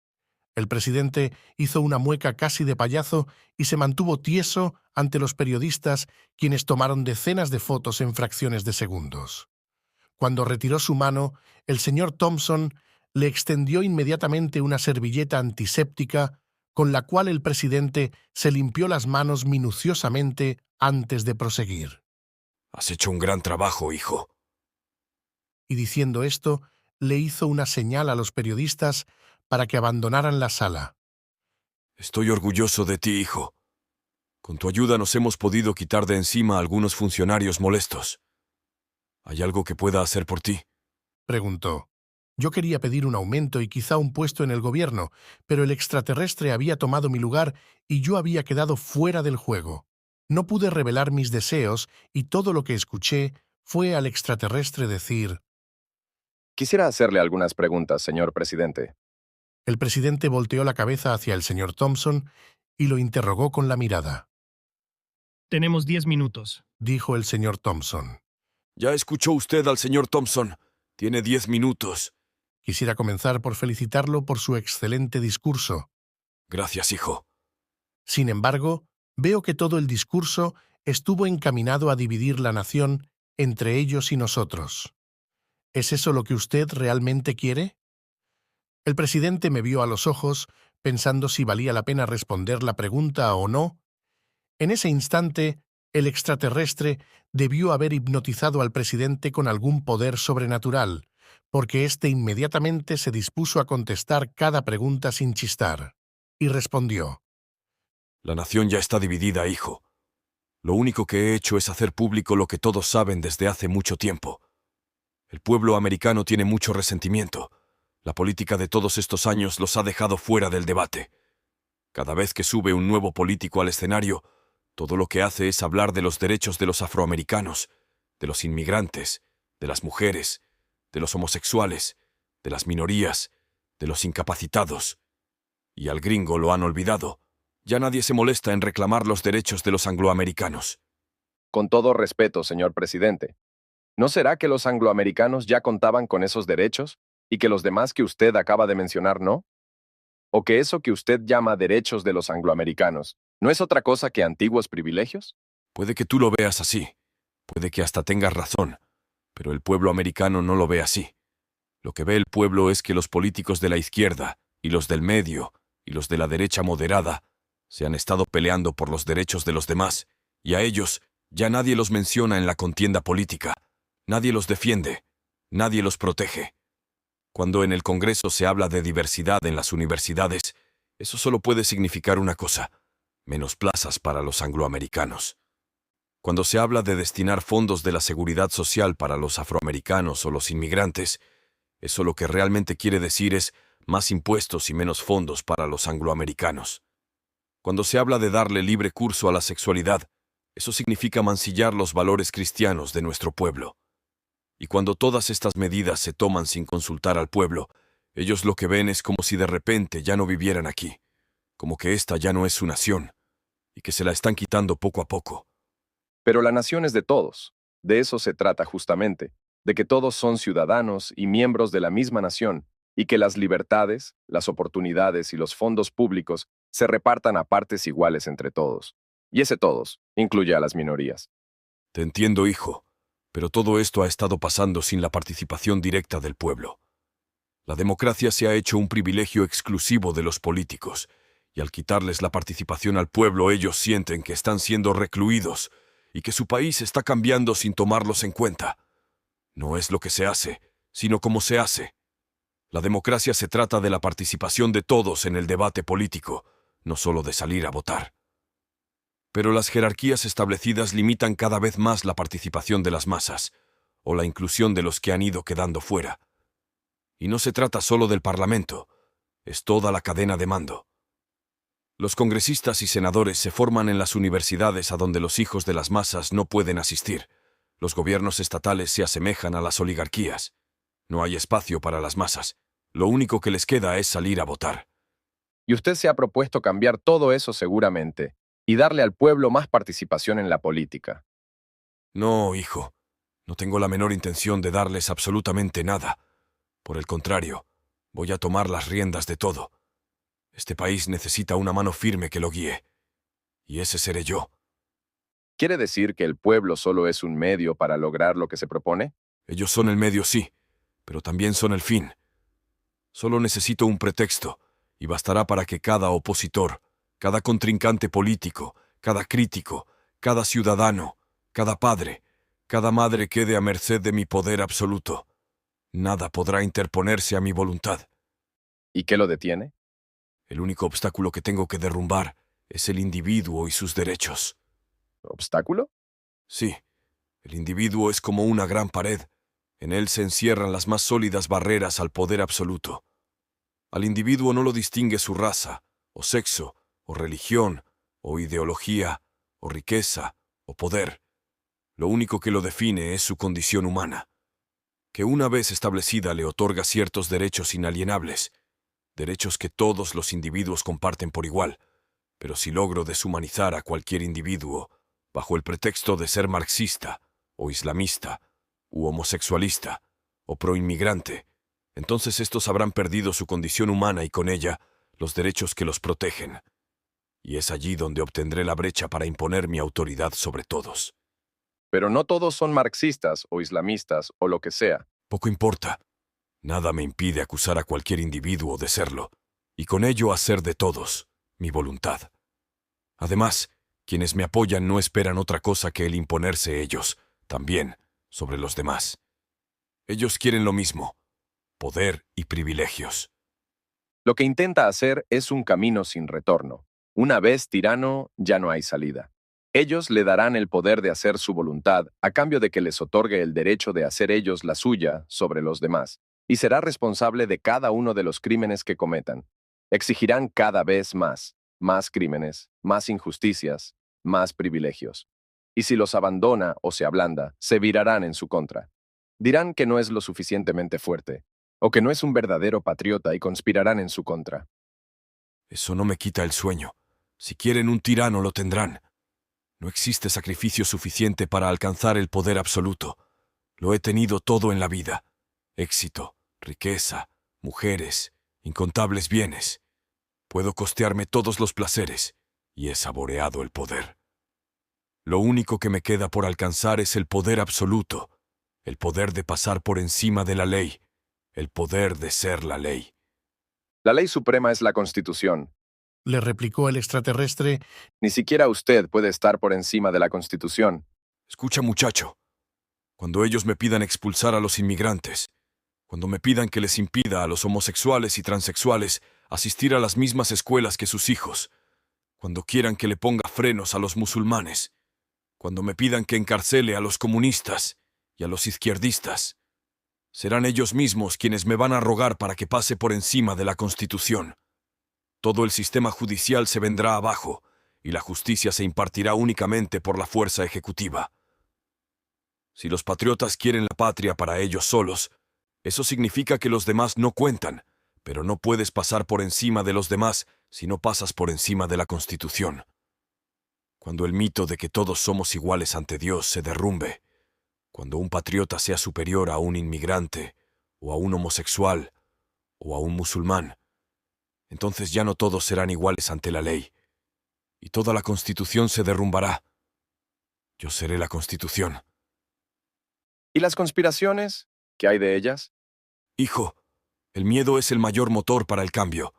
El presidente hizo una mueca casi de payaso y se mantuvo tieso ante los periodistas, quienes tomaron decenas de fotos en fracciones de segundos. Cuando retiró su mano, el señor Thompson le extendió inmediatamente una servilleta antiséptica, con la cual el presidente se limpió las manos minuciosamente antes de proseguir. Has hecho un gran trabajo, hijo. Y diciendo esto, le hizo una señal a los periodistas para que abandonaran la sala. Estoy orgulloso de ti, hijo. Con tu ayuda nos hemos podido quitar de encima a algunos funcionarios molestos. ¿Hay algo que pueda hacer por ti? Preguntó. Yo quería pedir un aumento y quizá un puesto en el gobierno, pero el extraterrestre había tomado mi lugar y yo había quedado fuera del juego. No pude revelar mis deseos y todo lo que escuché fue al extraterrestre decir: Quisiera hacerle algunas preguntas, señor presidente. El presidente volteó la cabeza hacia el señor Thompson y lo interrogó con la mirada. Tenemos 10 minutos. Dijo el señor Thompson. Ya escuchó usted al señor Thompson. Tiene 10 minutos. Quisiera comenzar por felicitarlo por su excelente discurso. Gracias, hijo. Sin embargo, veo que todo el discurso estuvo encaminado a dividir la nación entre ellos y nosotros. ¿Es eso lo que usted realmente quiere? El presidente me vio a los ojos, pensando si valía la pena responder la pregunta o no. En ese instante, el extraterrestre debió haber hipnotizado al presidente con algún poder sobrenatural, porque éste inmediatamente se dispuso a contestar cada pregunta sin chistar. Y respondió: La nación ya está dividida, hijo. Lo único que he hecho es hacer público lo que todos saben desde hace mucho tiempo. El pueblo americano tiene mucho resentimiento. La política de todos estos años los ha dejado fuera del debate. Cada vez que sube un nuevo político al escenario, todo lo que hace es hablar de los derechos de los afroamericanos, de los inmigrantes, de las mujeres, de los homosexuales, de las minorías, de los incapacitados. Y al gringo lo han olvidado. Ya nadie se molesta en reclamar los derechos de los angloamericanos. Con todo respeto, señor presidente, ¿no será que los angloamericanos ya contaban con esos derechos y que los demás que usted acaba de mencionar no? ¿O que eso que usted llama derechos de los angloamericanos no es otra cosa que antiguos privilegios? Puede que tú lo veas así, puede que hasta tengas razón, pero el pueblo americano no lo ve así. Lo que ve el pueblo es que los políticos de la izquierda, y los del medio, y los de la derecha moderada, se han estado peleando por los derechos de los demás, y a ellos ya nadie los menciona en la contienda política, nadie los defiende, nadie los protege. Cuando en el Congreso se habla de diversidad en las universidades, eso solo puede significar una cosa: menos plazas para los angloamericanos. Cuando se habla de destinar fondos de la seguridad social para los afroamericanos o los inmigrantes, Eso lo que realmente quiere decir es más impuestos y menos fondos para los angloamericanos. Cuando se habla de darle libre curso a la sexualidad, eso significa mancillar los valores cristianos de nuestro pueblo. Y cuando todas estas medidas se toman sin consultar al pueblo, ellos lo que ven es como si de repente ya no vivieran aquí, como que esta ya no es su nación, y que se la están quitando poco a poco. Pero la nación es de todos. De eso se trata justamente, de que todos son ciudadanos y miembros de la misma nación, y que las libertades, las oportunidades y los fondos públicos se repartan a partes iguales entre todos. Y ese todos incluye a las minorías. Te entiendo, hijo, pero todo esto ha estado pasando sin la participación directa del pueblo. La democracia se ha hecho un privilegio exclusivo de los políticos, y al quitarles la participación al pueblo ellos sienten que están siendo recluidos y que su país está cambiando sin tomarlos en cuenta. No es lo que se hace, sino cómo se hace. La democracia se trata de la participación de todos en el debate político, no solo de salir a votar. Pero las jerarquías establecidas limitan cada vez más la participación de las masas, o la inclusión de los que han ido quedando fuera. Y no se trata solo del Parlamento, es toda la cadena de mando. Los congresistas y senadores se forman en las universidades a donde los hijos de las masas no pueden asistir. Los gobiernos estatales se asemejan a las oligarquías. No hay espacio para las masas. Lo único que les queda es salir a votar. Y usted se ha propuesto cambiar todo eso seguramente, y darle al pueblo más participación en la política. No, hijo, no tengo la menor intención de darles absolutamente nada. Por el contrario, voy a tomar las riendas de todo. Este país necesita una mano firme que lo guíe. Y ese seré yo. ¿Quiere decir que el pueblo solo es un medio para lograr lo que se propone? Ellos son el medio, sí, pero también son el fin. Solo necesito un pretexto, y bastará para que cada opositor, cada contrincante político, cada crítico, cada ciudadano, cada padre, cada madre quede a merced de mi poder absoluto. Nada podrá interponerse a mi voluntad. ¿Y qué lo detiene? El único obstáculo que tengo que derrumbar es el individuo y sus derechos. ¿Obstáculo? Sí, el individuo es como una gran pared. En él se encierran las más sólidas barreras al poder absoluto. Al individuo no lo distingue su raza, o sexo, o religión, o ideología, o riqueza, o poder. Lo único que lo define es su condición humana, que una vez establecida le otorga ciertos derechos inalienables, derechos que todos los individuos comparten por igual. Pero si logro deshumanizar a cualquier individuo, bajo el pretexto de ser marxista, o islamista, u homosexualista, o proinmigrante, entonces estos habrán perdido su condición humana y con ella los derechos que los protegen. Y es allí donde obtendré la brecha para imponer mi autoridad sobre todos. Pero no todos son marxistas o islamistas o lo que sea. Poco importa. Nada me impide acusar a cualquier individuo de serlo, y con ello hacer de todos mi voluntad. Además, quienes me apoyan no esperan otra cosa que el imponerse ellos, también, sobre los demás. Ellos quieren lo mismo, poder y privilegios. Lo que intenta hacer es un camino sin retorno. Una vez tirano, ya no hay salida. Ellos le darán el poder de hacer su voluntad a cambio de que les otorgue el derecho de hacer ellos la suya sobre los demás, y será responsable de cada uno de los crímenes que cometan. Exigirán cada vez más crímenes, más injusticias, más privilegios. Y si los abandona o se ablanda, se virarán en su contra. Dirán que no es lo suficientemente fuerte, o que no es un verdadero patriota y conspirarán en su contra. Eso no me quita el sueño. Si quieren un tirano lo tendrán. No existe sacrificio suficiente para alcanzar el poder absoluto. Lo he tenido todo en la vida. Éxito, riqueza, mujeres, incontables bienes. Puedo costearme todos los placeres, y he saboreado el poder. Lo único que me queda por alcanzar es el poder absoluto, el poder de pasar por encima de la ley, el poder de ser la ley. La ley suprema es la Constitución. Le replicó el extraterrestre. Ni siquiera usted puede estar por encima de la Constitución. Escucha, muchacho. Cuando ellos me pidan expulsar a los inmigrantes, cuando me pidan que les impida a los homosexuales y transexuales asistir a las mismas escuelas que sus hijos, cuando quieran que le ponga frenos a los musulmanes, cuando me pidan que encarcele a los comunistas y a los izquierdistas, Serán ellos mismos quienes me van a rogar para que pase por encima de la Constitución. Todo el sistema judicial se vendrá abajo, y la justicia se impartirá únicamente por la fuerza ejecutiva. Si los patriotas quieren la patria para ellos solos, eso significa que los demás no cuentan, pero no puedes pasar por encima de los demás si no pasas por encima de la Constitución. Cuando el mito de que todos somos iguales ante Dios se derrumbe, cuando un patriota sea superior a un inmigrante, o a un homosexual, o a un musulmán, entonces ya no todos serán iguales ante la ley, y toda la Constitución se derrumbará. Yo seré la Constitución. ¿Y las conspiraciones? ¿Qué hay de ellas? Hijo, el miedo es el mayor motor para el cambio.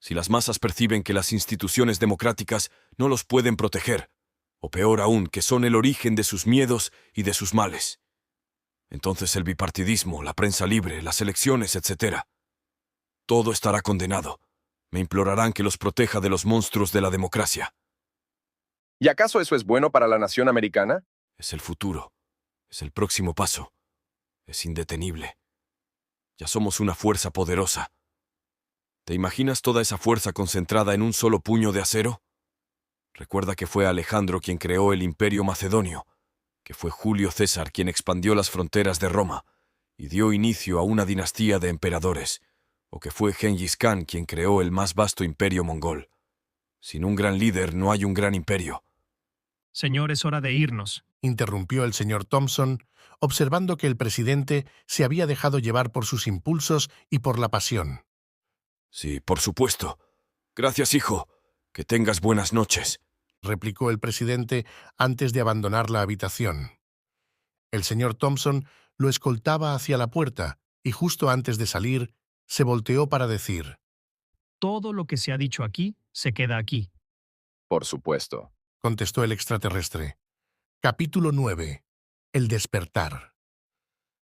Si las masas perciben que las instituciones democráticas no los pueden proteger, o peor aún, que son el origen de sus miedos y de sus males, entonces el bipartidismo, la prensa libre, las elecciones, etc., todo estará condenado. Me implorarán que los proteja de los monstruos de la democracia. ¿Y acaso eso es bueno para la nación americana? Es el futuro. Es el próximo paso. Es indetenible. Ya somos una fuerza poderosa. ¿Te imaginas toda esa fuerza concentrada en un solo puño de acero? Recuerda que fue Alejandro quien creó el Imperio Macedonio, que fue Julio César quien expandió las fronteras de Roma y dio inicio a una dinastía de emperadores, o que fue Gengis Khan quien creó el más vasto imperio mongol. Sin un gran líder no hay un gran imperio. Señor, es hora de irnos. Interrumpió el señor Thompson, observando que el presidente se había dejado llevar por sus impulsos y por la pasión. Sí, por supuesto. Gracias, hijo. Que tengas buenas noches, replicó el presidente antes de abandonar la habitación. El señor Thompson lo escoltaba hacia la puerta y justo antes de salir, se volteó para decir: Todo lo que se ha dicho aquí se queda aquí. Por supuesto. contestó el extraterrestre. Capítulo 9. El despertar.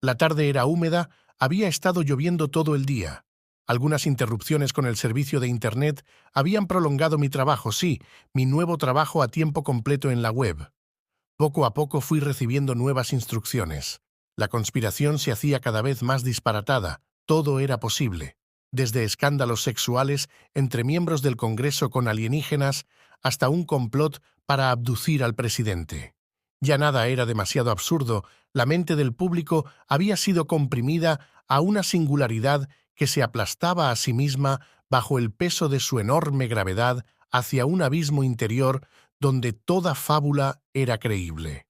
La tarde era húmeda, había estado lloviendo todo el día. Algunas interrupciones con el servicio de Internet habían prolongado mi trabajo, sí, mi nuevo trabajo a tiempo completo en la web. Poco a poco fui recibiendo nuevas instrucciones. La conspiración se hacía cada vez más disparatada, todo era posible. Desde escándalos sexuales entre miembros del Congreso con alienígenas hasta un complot para abducir al presidente. Ya nada era demasiado absurdo, la mente del público había sido comprimida a una singularidad que se aplastaba a sí misma bajo el peso de su enorme gravedad hacia un abismo interior donde toda fábula era creíble.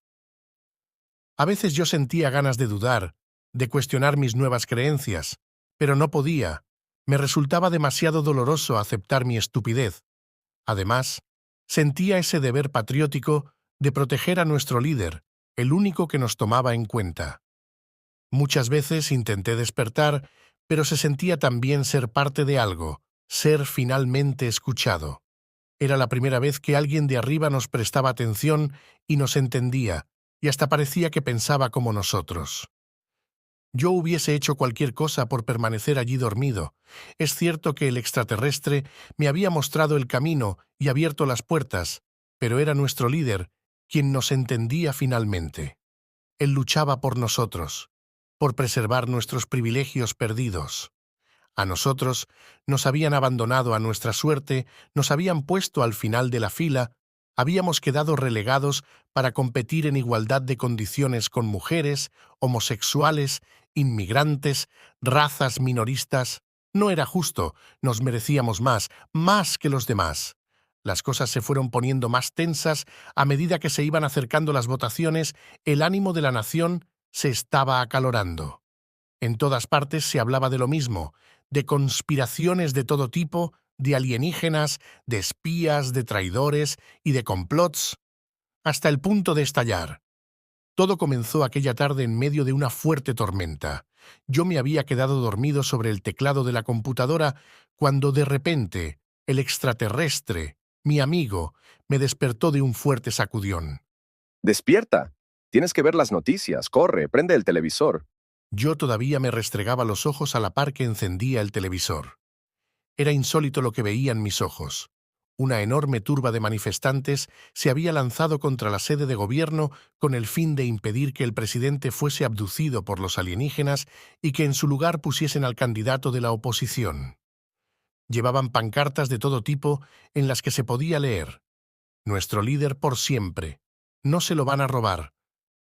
A veces yo sentía ganas de dudar, de cuestionar mis nuevas creencias, pero no podía. Me resultaba demasiado doloroso aceptar mi estupidez. Además, sentía ese deber patriótico de proteger a nuestro líder, el único que nos tomaba en cuenta. Muchas veces intenté despertar, pero se sentía también ser parte de algo, ser finalmente escuchado. Era la primera vez que alguien de arriba nos prestaba atención y nos entendía, y hasta parecía que pensaba como nosotros. Yo hubiese hecho cualquier cosa por permanecer allí dormido. Es cierto que el extraterrestre me había mostrado el camino y abierto las puertas, pero era nuestro líder quien nos entendía finalmente. Él luchaba por nosotros, por preservar nuestros privilegios perdidos. A nosotros nos habían abandonado a nuestra suerte, nos habían puesto al final de la fila, habíamos quedado relegados para competir en igualdad de condiciones con mujeres, homosexuales, inmigrantes, razas minoristas. No era justo, nos merecíamos más que los demás. Las cosas se fueron poniendo más tensas a medida que se iban acercando las votaciones, el ánimo de la nación se estaba acalorando. En todas partes se hablaba de lo mismo, de conspiraciones de todo tipo, de alienígenas, de espías, de traidores y de complots, hasta el punto de estallar. Todo comenzó aquella tarde en medio de una fuerte tormenta. Yo me había quedado dormido sobre el teclado de la computadora cuando de repente el extraterrestre, mi amigo, me despertó de un fuerte sacudión. ¡Despierta! Tienes que ver las noticias. Corre, prende el televisor. Yo todavía me restregaba los ojos a la par que encendía el televisor. Era insólito lo que veían mis ojos. Una enorme turba de manifestantes se había lanzado contra la sede de gobierno con el fin de impedir que el presidente fuese abducido por los alienígenas y que en su lugar pusiesen al candidato de la oposición. Llevaban pancartas de todo tipo en las que se podía leer: «Nuestro líder por siempre. No se lo van a robar.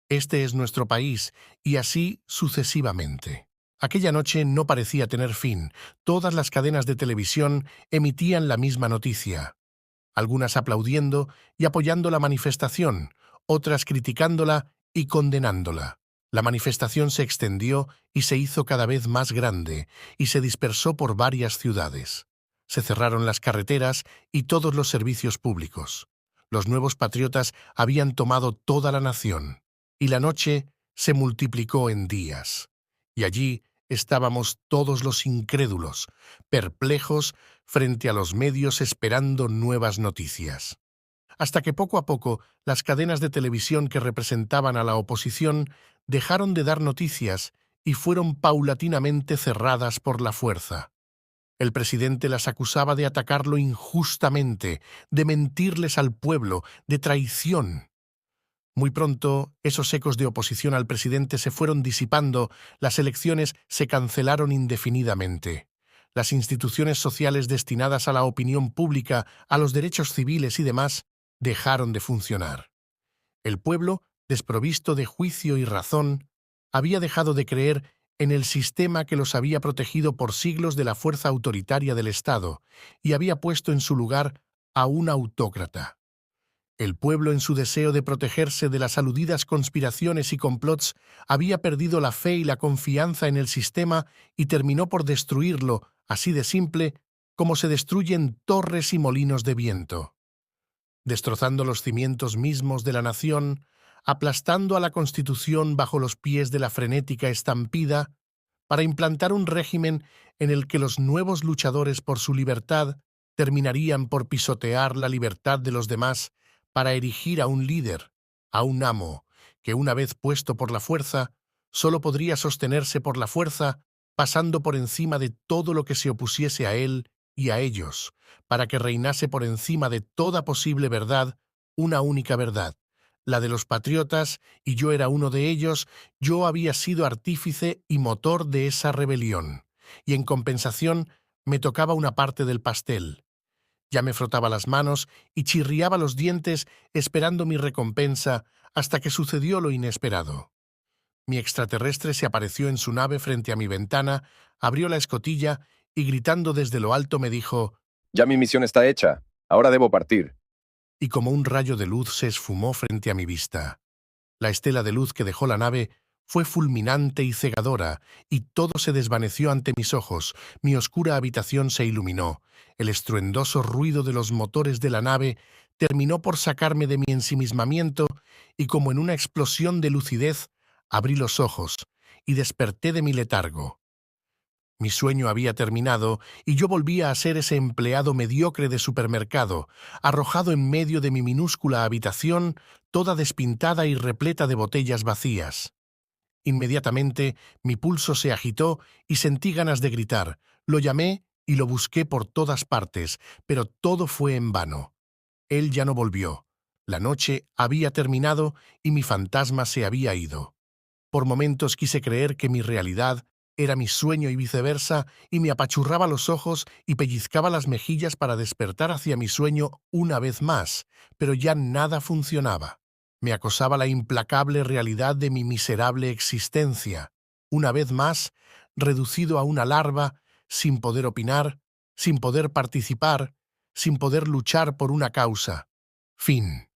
Este es nuestro país», y así sucesivamente. Aquella noche no parecía tener fin. Todas las cadenas de televisión emitían la misma noticia. Algunas aplaudiendo y apoyando la manifestación, otras criticándola y condenándola. La manifestación se extendió y se hizo cada vez más grande y se dispersó por varias ciudades. Se cerraron las carreteras y todos los servicios públicos. Los nuevos patriotas habían tomado toda la nación, y la noche se multiplicó en días. Y allí estábamos todos los incrédulos, perplejos frente a los medios esperando nuevas noticias. Hasta que poco a poco las cadenas de televisión que representaban a la oposición dejaron de dar noticias y fueron paulatinamente cerradas por la fuerza. El presidente las acusaba de atacarlo injustamente, de mentirles al pueblo, de traición. Muy pronto, esos ecos de oposición al presidente se fueron disipando, las elecciones se cancelaron indefinidamente. Las instituciones sociales destinadas a la opinión pública, a los derechos civiles y demás, dejaron de funcionar. El pueblo, desprovisto de juicio y razón, había dejado de creer en el sistema que los había protegido por siglos de la fuerza autoritaria del Estado y había puesto en su lugar a un autócrata. El pueblo, en su deseo de protegerse de las aludidas conspiraciones y complots, había perdido la fe y la confianza en el sistema y terminó por destruirlo, así de simple, como se destruyen torres y molinos de viento. Destrozando los cimientos mismos de la nación, aplastando a la Constitución bajo los pies de la frenética estampida, para implantar un régimen en el que los nuevos luchadores por su libertad terminarían por pisotear la libertad de los demás para erigir a un líder, a un amo, que una vez puesto por la fuerza, solo podría sostenerse por la fuerza, pasando por encima de todo lo que se opusiese a él y a ellos, para que reinase por encima de toda posible verdad una única verdad, la de los patriotas, y yo era uno de ellos. Yo había sido artífice y motor de esa rebelión, y en compensación me tocaba una parte del pastel. Ya me frotaba las manos y chirriaba los dientes esperando mi recompensa hasta que sucedió lo inesperado. Mi extraterrestre se apareció en su nave frente a mi ventana, abrió la escotilla y gritando desde lo alto me dijo: «Ya mi misión está hecha. Ahora debo partir». Y como un rayo de luz se esfumó frente a mi vista. La estela de luz que dejó la nave fue fulminante y cegadora, y todo se desvaneció ante mis ojos. Mi oscura habitación se iluminó. El estruendoso ruido de los motores de la nave terminó por sacarme de mi ensimismamiento, y como en una explosión de lucidez, abrí los ojos y desperté de mi letargo. Mi sueño había terminado y yo volvía a ser ese empleado mediocre de supermercado, arrojado en medio de mi minúscula habitación, toda despintada y repleta de botellas vacías. Inmediatamente mi pulso se agitó y sentí ganas de gritar. Lo llamé y lo busqué por todas partes, pero todo fue en vano. Él ya no volvió. La noche había terminado y mi fantasma se había ido. Por momentos quise creer que mi realidad era mi sueño y viceversa, y me apachurraba los ojos y pellizcaba las mejillas para despertar hacia mi sueño una vez más, pero ya nada funcionaba. Me acosaba la implacable realidad de mi miserable existencia, una vez más reducido a una larva, sin poder opinar, sin poder participar, sin poder luchar por una causa. Fin.